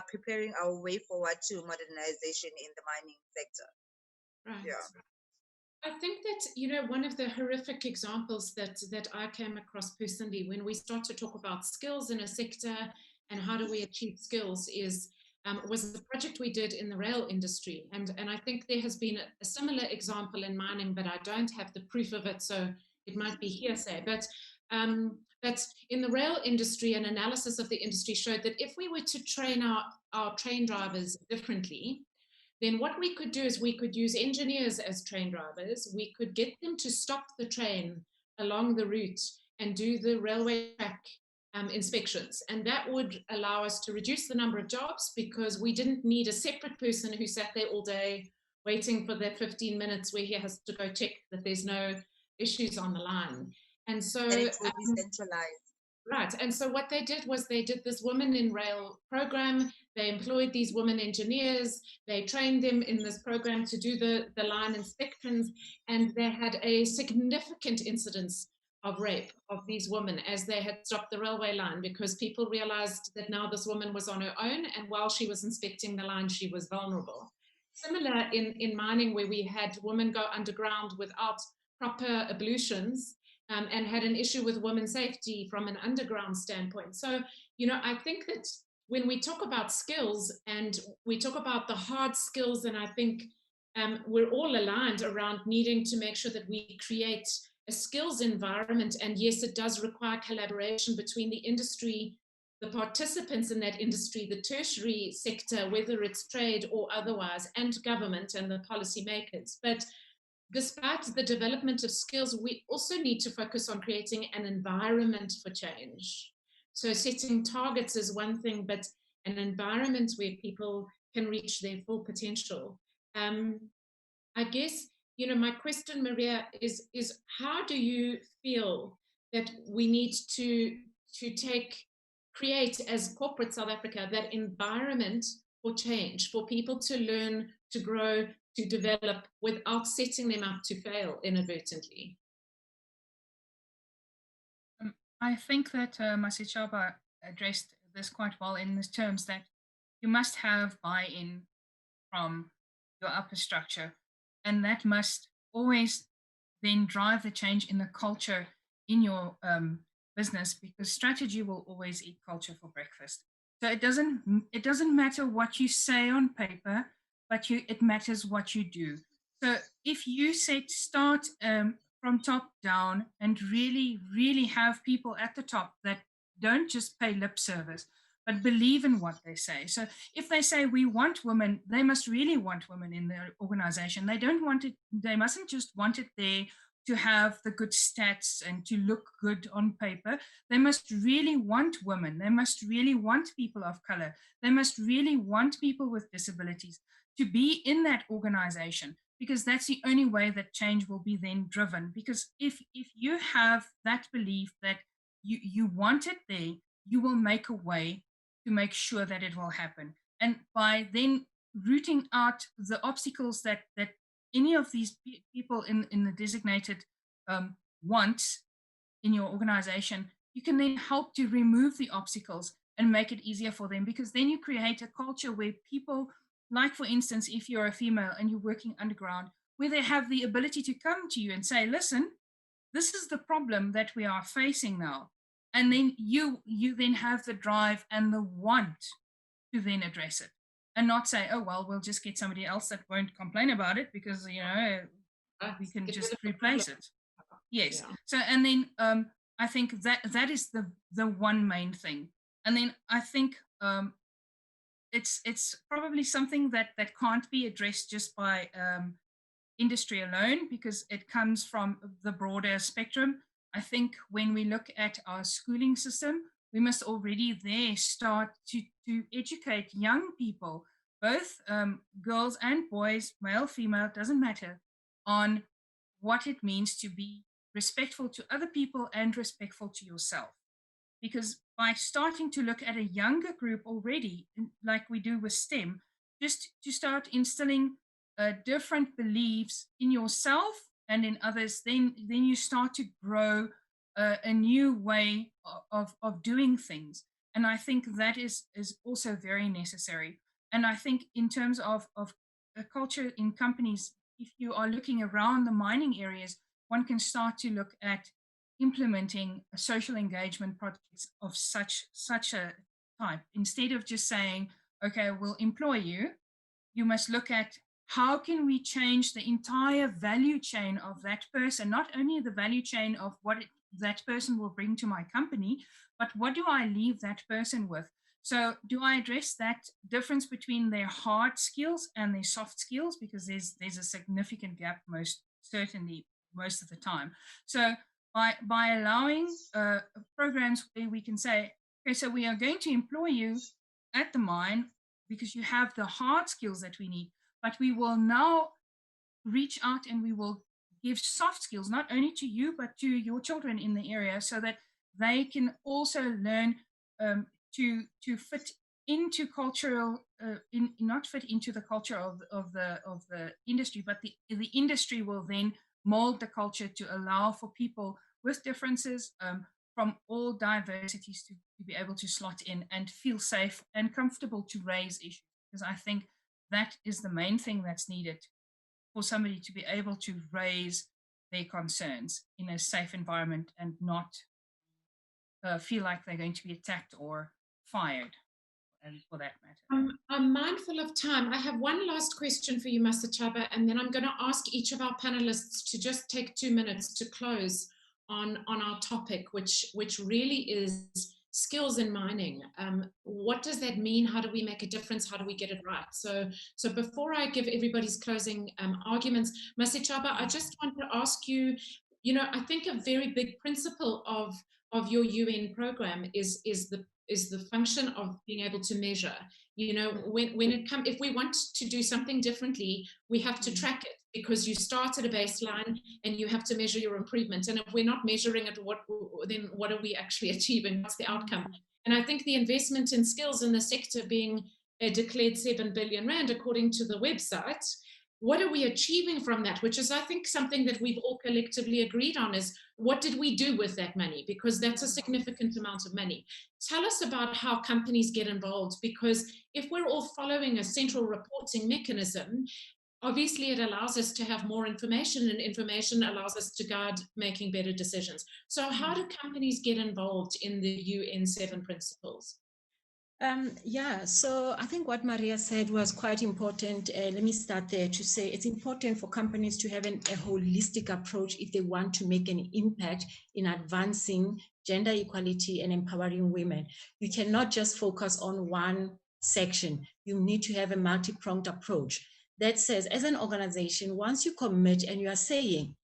preparing our way forward to modernization in the mining sector. Right. Yeah. I think that, you know, one of the horrific examples that I came across personally when we start to talk about skills in a sector and how do we achieve skills is was the project we did in the rail industry. And I think there has been a similar example in mining, but I don't have the proof of it, so it might be hearsay. But in the rail industry, an analysis of the industry showed that if we were to train our train drivers differently, then what we could do is we could use engineers as train drivers. We could get them to stop the train along the route and do the railway track inspections. And that would allow us to reduce the number of jobs, because we didn't need a separate person who sat there all day waiting for that 15 minutes where he has to go check that there's no issues on the line. And so it will be centralized. Right. And so what they did was they did this Women in Rail program. They employed these women engineers. They trained them in this program to do the line inspections. And they had a significant incidence of rape of these women as they had stopped the railway line, because people realized that now this woman was on her own, and while she was inspecting the line, she was vulnerable. Similar in mining, where we had women go underground without proper ablutions, and had an issue with women's safety from an underground standpoint. So, I think that when we talk about skills and we talk about the hard skills, and I think we're all aligned around needing to make sure that we create a skills environment. And yes, it does require collaboration between the industry, the participants in that industry, the tertiary sector, whether it's trade or otherwise, and government and the policymakers. But despite the development of skills, we also need to focus on creating an environment for change. So setting targets is one thing, but an environment where people can reach their full potential. I guess, my question, Maria, is how do you feel that we need to create as corporate South Africa that environment for change, for people to learn, to grow, to develop, without setting them up to fail inadvertently? I think that Masechaba addressed this quite well in the terms that you must have buy-in from your upper structure, and that must always then drive the change in the culture in your business, because strategy will always eat culture for breakfast. So it doesn't matter what you say on paper, but it matters what you do. So if you start from top down and really, really have people at the top that don't just pay lip service, but believe in what they say. So if they say we want women, they must really want women in their organization. They mustn't just want it there to have the good stats and to look good on paper. They must really want women. They must really want people of color. They must really want people with disabilities to be in that organization, because that's the only way that change will be then driven. Because if you have that belief that you want it there, you will make a way to make sure that it will happen. And by then rooting out the obstacles that any of these people in the designated want in your organization, you can then help to remove the obstacles and make it easier for them, because then you create a culture where people, like for instance, if you're a female and you're working underground, where they have the ability to come to you and say, listen, this is the problem that we are facing now. And then you then have the drive and the want to then address it, and not say, oh, well, we'll just get somebody else that won't complain about it, because, we can just replace it. Yes. Yeah. So, and then I think that is the one main thing. And then I think it's probably something that can't be addressed just by industry alone, because it comes from the broader spectrum. I think when we look at our schooling system, we must already there start to educate young people, both girls and boys, male, female, doesn't matter, on what it means to be respectful to other people and respectful to yourself. Because by starting to look at a younger group already, like we do with STEM, just to start instilling different beliefs in yourself and in others, then you start to grow a new way of doing things. And I think that is also very necessary. And I think in terms of a culture in companies, if you are looking around the mining areas, one can start to look at implementing social engagement projects of such a type, instead of just saying, okay, we'll employ you, you must look at how can we change the entire value chain of that person, not only the value chain of what that person will bring to my company, but what do I leave that person with? So do I address that difference between their hard skills and their soft skills? Because there's a significant gap most of the time. So by allowing programs where we can say, okay, so we are going to employ you at the mine because you have the hard skills that we need, but we will now reach out and we will give soft skills, not only to you, but to your children in the area, so that they can also learn to fit into cultural, not fit into the culture of the industry, but the industry will then mold the culture to allow for people with differences from all diversities to be able to slot in and feel safe and comfortable to raise issues. Because I think that is the main thing that's needed for somebody to be able to raise their concerns in a safe environment and not feel like they're going to be attacked or fired, and for that matter. I'm mindful of time. I have one last question for you, Masechaba, and then I'm going to ask each of our panelists to just take 2 minutes to close on our topic, which really is skills in mining. What does that mean? How do we make a difference? How do we get it right? So before I give everybody's closing arguments, Masechaba, I just want to ask you, I think a very big principle of your UN program is the function of being able to measure. When it comes, if we want to do something differently, we have to track it, because you start at a baseline and you have to measure your improvement. And if we're not measuring it, then what are we actually achieving? What's the outcome? And I think the investment in skills in the sector being declared 7 billion rand, according to the website, what are we achieving from that? Which is, I think, something that we've all collectively agreed on, is what did we do with that money? Because that's a significant amount of money. Tell us about how companies get involved, because if we're all following a central reporting mechanism, obviously it allows us to have more information, and information allows us to guide making better decisions. So how do companies get involved in the UN 7 principles? Yeah, so I think what Maria said was quite important. Let me start there to say it's important for companies to have a holistic approach if they want to make an impact in advancing gender equality and empowering women. You cannot just focus on one section. You need to have a multi-pronged approach that says, as an organization, once you commit and you are saying,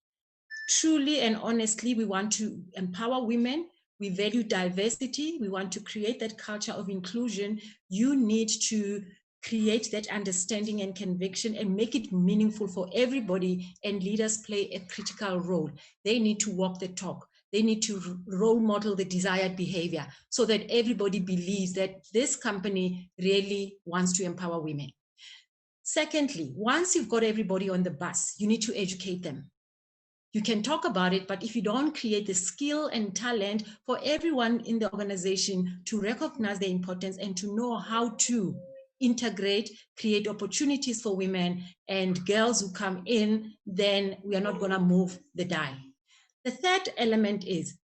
truly and honestly, we want to empower women, we value diversity, we want to create that culture of inclusion, you need to create that understanding and conviction and make it meaningful for everybody, and leaders play a critical role. They need to walk the talk. They need to role model the desired behavior so that everybody believes that this company really wants to empower women. Secondly, once you've got everybody on the bus, you need to educate them. You can talk about it, but if you don't create the skill and talent for everyone in the organization to recognize the importance and to know how to integrate, create opportunities for women and girls who come in, then we are not going to move the dial. The third element is,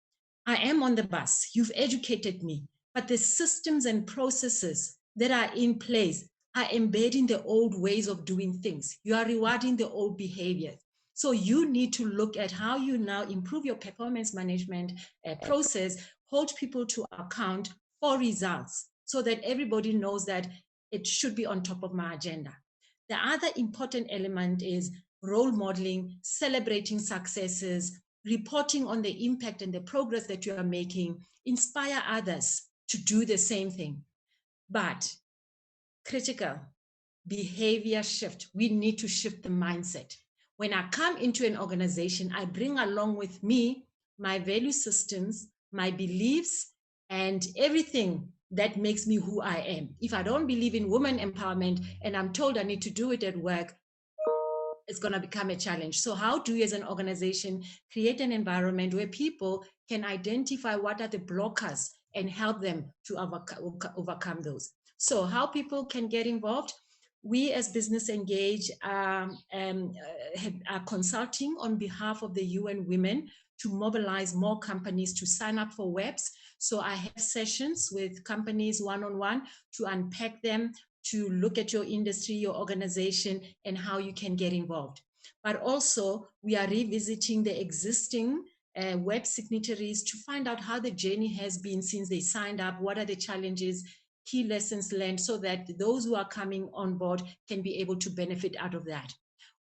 I am on the bus, you've educated me, but the systems and processes that are in place are embedding the old ways of doing things. You are rewarding the old behaviors. So you need to look at how you now improve your performance management process, hold people to account for results so that everybody knows that it should be on top of my agenda. The other important element is role modeling, celebrating successes, reporting on the impact and the progress that you are making, inspire others to do the same thing. But critical behavior shift, we need to shift the mindset. When I come into an organization, I bring along with me my value systems, my beliefs, and everything that makes me who I am. If I don't believe in women empowerment and I'm told I need to do it at work, it's going to become a challenge. So how do you as an organization create an environment where people can identify what are the blockers and help them to overcome those? So how people can get involved? We as Business Engage are consulting on behalf of the UN Women to mobilize more companies to sign up for WEBs. So I have sessions with companies one-on-one to unpack them, to look at your industry, your organization, and how you can get involved. But also, we are revisiting the existing web signatories to find out how the journey has been since they signed up, what are the challenges, key lessons learned, so that those who are coming on board can be able to benefit out of that.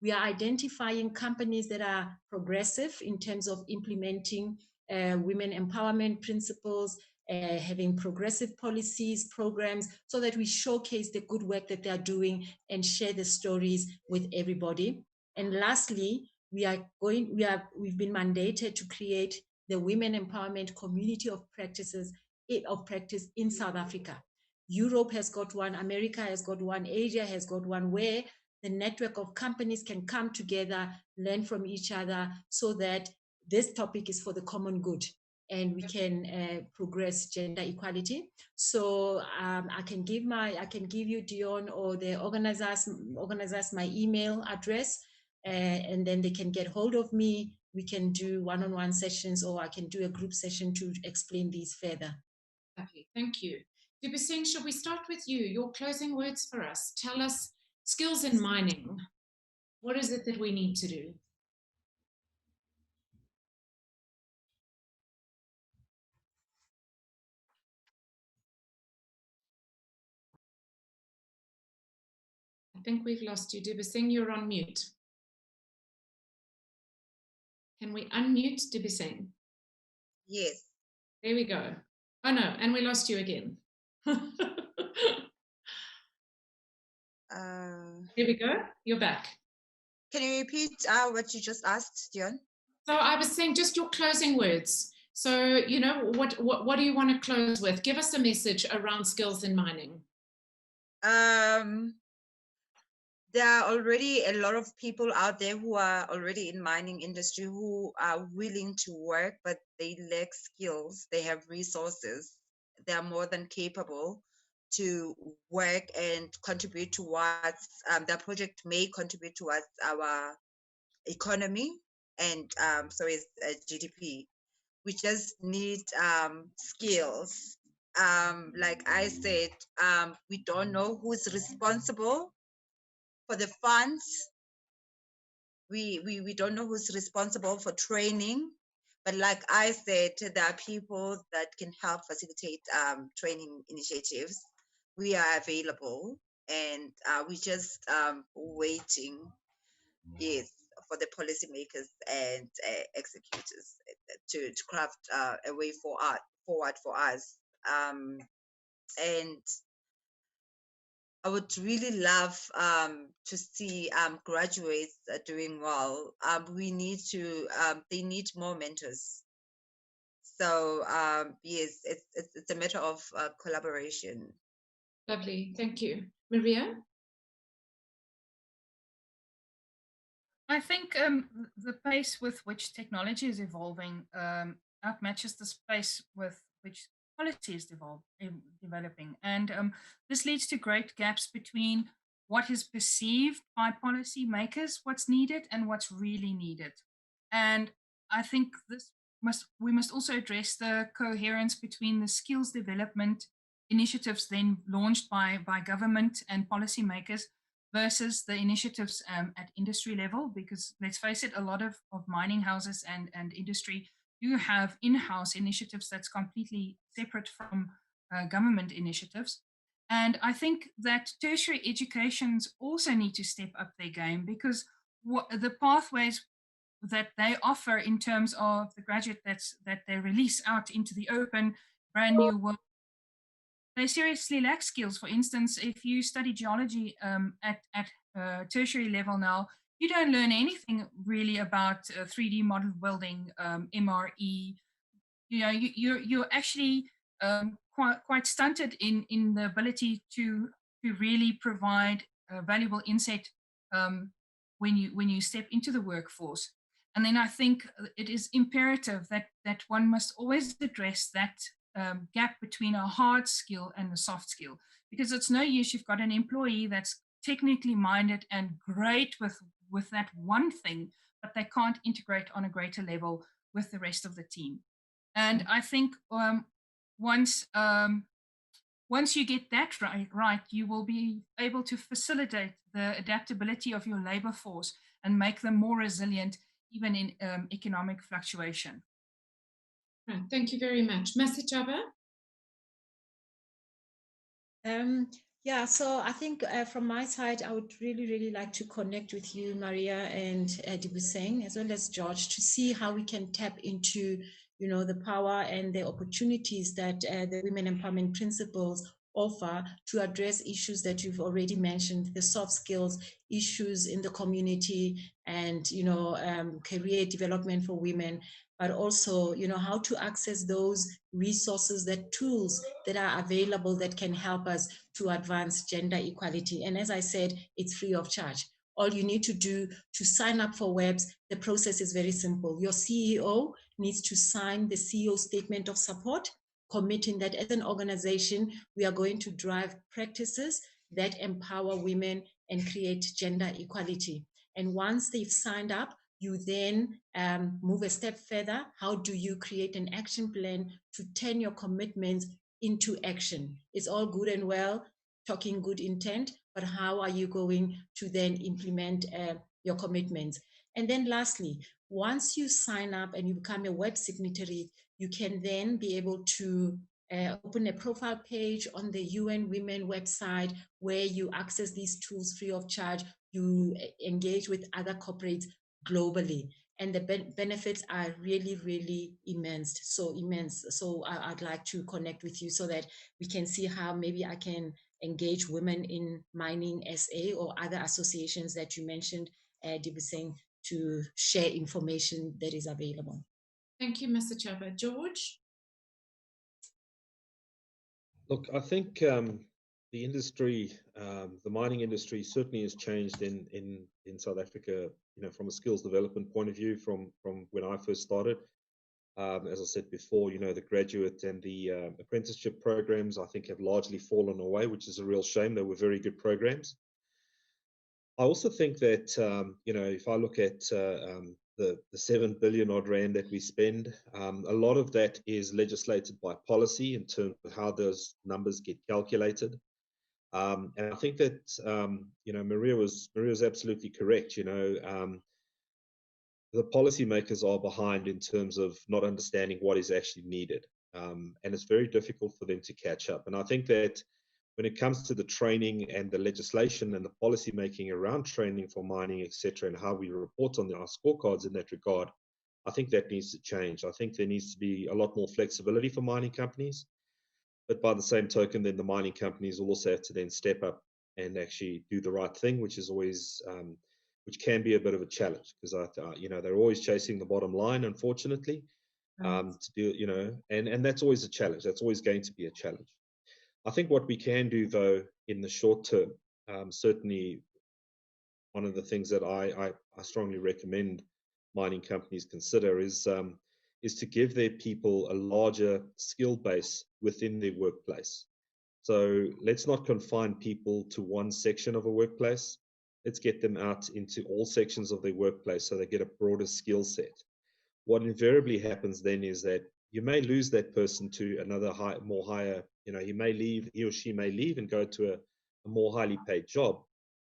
We are identifying companies that are progressive in terms of implementing women empowerment principles, having progressive policies, programs, so that we showcase the good work that they are doing and share the stories with everybody. And lastly, we've been mandated to create the Women Empowerment Community of practice in South Africa. Europe has got one, America has got one, Asia has got one, where the network of companies can come together, learn from each other, so that this topic is for the common good and we can progress gender equality. So I can give you, Dion, or the organizers my email address, and then they can get hold of me. We can do one-on-one sessions, or I can do a group session to explain these further. Okay, thank you. Dubasing, shall we start with you? Your closing words for us. Tell us, skills in mining. What is it that we need to do? I think we've lost you. Dubasing, you're on mute. Can we unmute Dubasing? Yes. There we go. Oh no, and we lost you again. Here we go. You're back. Can you repeat what you just asked, Dion? So I was saying just your closing words. So, you know, what do you want to close with? Give us a message around skills in mining. There are already a lot of people out there who are already in mining industry who are willing to work, but they lack skills. They have resources. They are more than capable to work and contribute towards their project may contribute towards our economy and so is GDP. We just need skills. Like I said, we don't know who's responsible for the funds. We don't know who's responsible for training, but like I said, there are people that can help facilitate training initiatives. We are available, and we just waiting, yes, for the policymakers and executors to craft a way forward for us. And I would really love to see graduates doing well. We need to, they need more mentors. So yes, it's a matter of collaboration. Lovely, thank you. Maria? I think the pace with which technology is evolving outmatches the pace with which policy is developing. And this leads to great gaps between what is perceived by policymakers, what's needed, and what's really needed. And I think we must also address the coherence between the skills development initiatives then launched by government and policymakers versus the initiatives at industry level, because let's face it, a lot of mining houses and industry do have in-house initiatives that's completely separate from government initiatives. And I think that tertiary educations also need to step up their game, because the pathways that they offer in terms of the graduate that they release out into the open, brand new world, they seriously lack skills. For instance, if you study geology at tertiary level now, you don't learn anything really about 3D model building, MRE. You know, you're actually quite stunted in the ability to really provide valuable insight when you step into the workforce. And then I think it is imperative that one must always address that gap between a hard skill and a soft skill, because it's no use you've got an employee that's technically minded and great with that one thing, but they can't integrate on a greater level with the rest of the team. And I think once once you get that right, you will be able to facilitate the adaptability of your labor force and make them more resilient, even in economic fluctuation. Right, thank you very much. Masachaba? Yeah, so I think from my side, I would really like to connect with you, Maria and Dibuseng, as well as George, to see how we can tap into, the power and the opportunities that the Women Empowerment Principles offer to address issues that you've already mentioned, the soft skills issues in the community and, career development for women, but also, how to access those resources, that tools that are available that can help us to advance gender equality. And as I said, it's free of charge. All you need to do to sign up for WEBS, the process is very simple. Your CEO needs to sign the CEO statement of support, committing that as an organization, we are going to drive practices that empower women and create gender equality. And once they've signed up, you then move a step further. How do you create an action plan to turn your commitments into action? It's all good and well talking good intent, but how are you going to then implement your commitments? And then lastly, once you sign up and you become a web signatory, you can then be able to open a profile page on the UN Women website where you access these tools free of charge. You engage with other corporates globally, and the benefits are really immense. So I'd like to connect with you so that we can see how maybe I can engage Women in Mining SA or other associations that you mentioned, Dibuseng, to share information that is available. Thank you, Mr. Chaba. George? Look, I think the industry, the mining industry, certainly has changed in South Africa. From a skills development point of view, from when I first started. As I said before, the graduate and the apprenticeship programs, I think, have largely fallen away, which is a real shame. They were very good programs. I also think that if I look at the 7 billion odd rand that we spend, a lot of that is legislated by policy in terms of how those numbers get calculated. And I think that Maria was absolutely correct. The policymakers are behind in terms of not understanding what is actually needed, and it's very difficult for them to catch up. And I think that when it comes to the training and the legislation and the policy making around training for mining, etc., and how we report on our scorecards in that regard, I think that needs to change. I think there needs to be a lot more flexibility for mining companies. But by the same token, then the mining companies will also have to then step up and actually do the right thing, which is always, which can be a bit of a challenge, because they're always chasing the bottom line, unfortunately. To do, and that's always a challenge. That's always going to be a challenge. I think what we can do, though, in the short term, certainly one of the things that I strongly recommend mining companies consider is to give their people a larger skill base within their workplace. So let's not confine people to one section of a workplace. Let's get them out into all sections of their workplace so they get a broader skill set. What invariably happens then is that you may lose that person to another more higher, he or she may leave and go to a more highly paid job,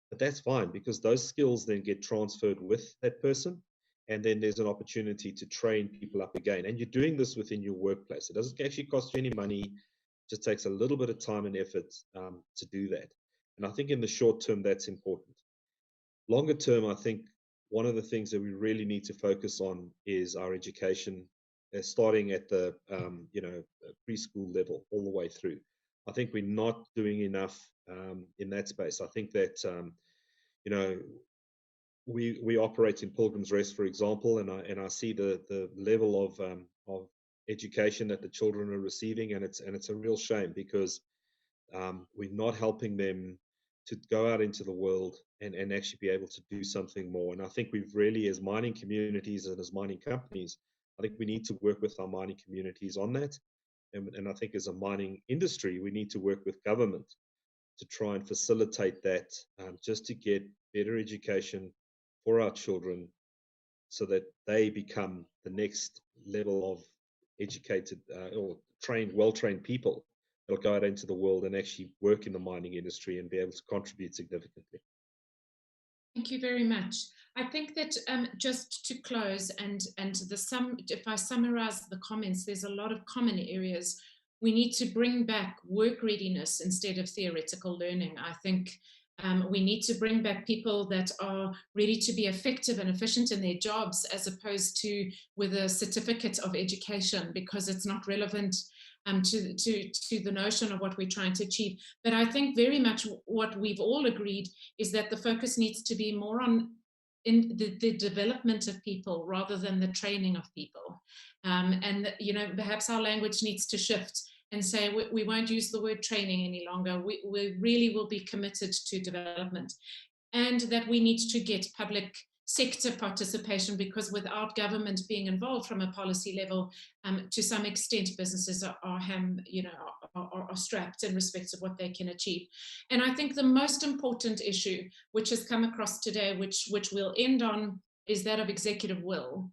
but that's fine, because those skills then get transferred with that person. And then there's an opportunity to train people up again. And you're doing this within your workplace. It doesn't actually cost you any money. It just takes a little bit of time and effort to do that. And I think in the short term, that's important. Longer term, I think one of the things that we really need to focus on is our education, starting at the preschool level all the way through. I think we're not doing enough in that space. I think that we operate in Pilgrim's Rest, for example, and I see the level of education that the children are receiving, and it's a real shame, because we're not helping them to go out into the world and actually be able to do something more. And I think we've really, as mining communities and as mining companies, I think we need to work with our mining communities on that. And I think as a mining industry, we need to work with government to try and facilitate that, just to get better education for our children so that they become the next level of educated or well-trained people that'll go out into the world and actually work in the mining industry and be able to contribute significantly. Thank you very much. I think that just to close if I summarize the comments, there's a lot of common areas. We need to bring back work readiness instead of theoretical learning. I think we need to bring back people that are ready to be effective and efficient in their jobs, as opposed to with a certificate of education, because it's not relevant to the notion of what we're trying to achieve. But I think very much what we've all agreed is that the focus needs to be more on in the development of people rather than the training of people. And perhaps our language needs to shift and say we won't use the word training any longer. We really will be committed to development, and that we need to get public sector participation, because without government being involved from a policy level, to some extent, businesses are strapped in respect of what they can achieve. And I think the most important issue which has come across today, which we'll end on, is that of executive will.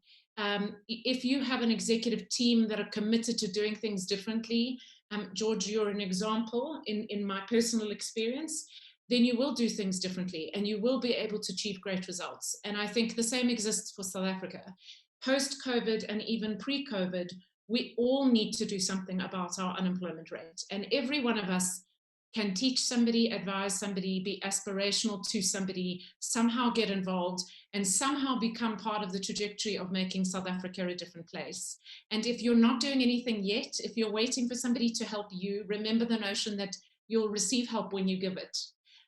If you have an executive team that are committed to doing things differently, George, you're an example in my personal experience, then you will do things differently and you will be able to achieve great results. And I think the same exists for South Africa. Post-COVID and even pre-COVID, we all need to do something about our unemployment rate. And every one of us can teach somebody, advise somebody, be aspirational to somebody, somehow get involved, and somehow become part of the trajectory of making South Africa a different place. And if you're not doing anything yet, if you're waiting for somebody to help you, remember the notion that you'll receive help when you give it.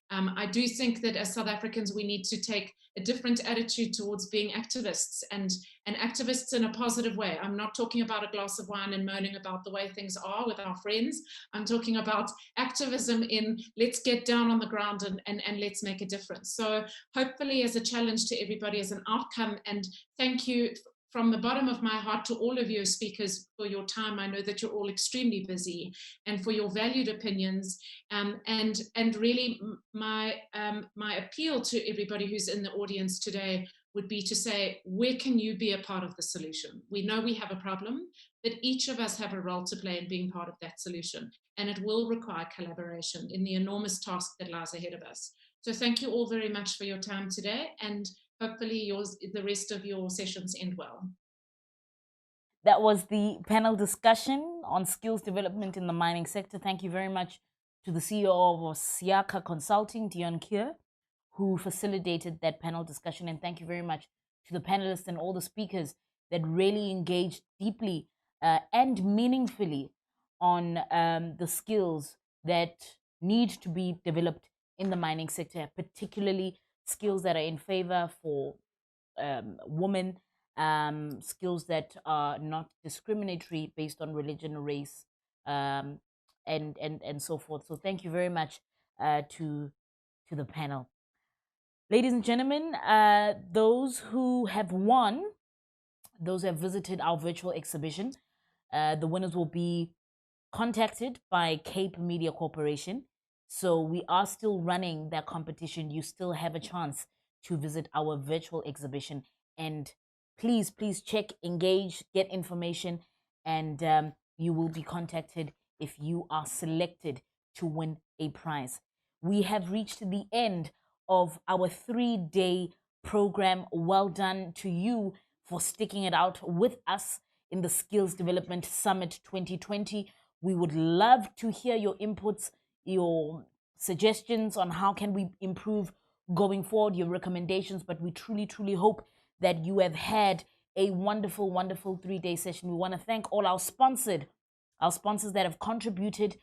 I do think that as South Africans, we need to take a different attitude towards being activists, and activists in a positive way. I'm not talking about a glass of wine and moaning about the way things are with our friends. I'm talking about activism in let's get down on the ground and let's make a difference. So hopefully as a challenge to everybody, as an outcome, and thank you from the bottom of my heart to all of you speakers for your time. I know that you're all extremely busy, and for your valued opinions. And really my appeal to everybody who's in the audience today would be to say, where can you be a part of the solution? We know we have a problem, but each of us have a role to play in being part of that solution. And it will require collaboration in the enormous task that lies ahead of us. So thank you all very much for your time today, and hopefully the rest of your sessions end well. That was the panel discussion on skills development in the mining sector. Thank you very much to the CEO of Siaka Consulting, Dion Kier, who facilitated that panel discussion. And thank you very much to the panelists and all the speakers that really engaged deeply and meaningfully on the skills that need to be developed in the mining sector, particularly skills that are in favor for women, skills that are not discriminatory based on religion, race, and so forth. So thank you very much to the panel. Ladies and gentlemen, those who have won, those who have visited our virtual exhibition, the winners will be contacted by Cape Media Corporation. So we are still running that competition. You still have a chance to visit our virtual exhibition, and please check, engage, get information, and you will be contacted if you are selected to win a prize. We have reached the end of our 3-day program. Well done to you for sticking it out with us in the Skills Development Summit 2020. We would love to hear your inputs, your suggestions on how can we improve going forward, your recommendations, but we truly hope that you have had a wonderful 3-day session. We want to thank all our sponsors that have contributed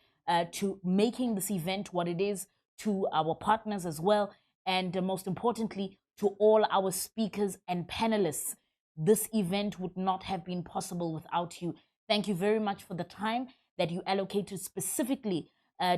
to making this event what it is, to our partners as well, and most importantly, to all our speakers and panelists. This event would not have been possible without you. Thank you very much for the time that you allocated specifically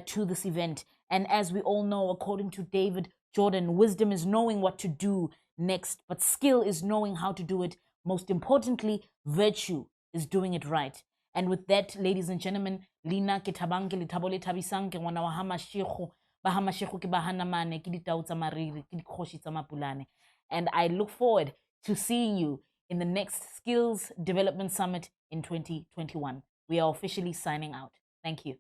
to this event. And as we all know, according to David Jordan, wisdom is knowing what to do next, but skill is knowing how to do it. Most importantly, virtue is doing it right. And with that, ladies and gentlemen, Lina kitabange litabole tabisange wana wa hamashiku bahamashiku ki bahana mane ki ditau tsa mariri ki dikgoshi tsa mapulane. And I look forward to seeing you in the next Skills Development Summit in 2021. We are officially signing out. Thank you.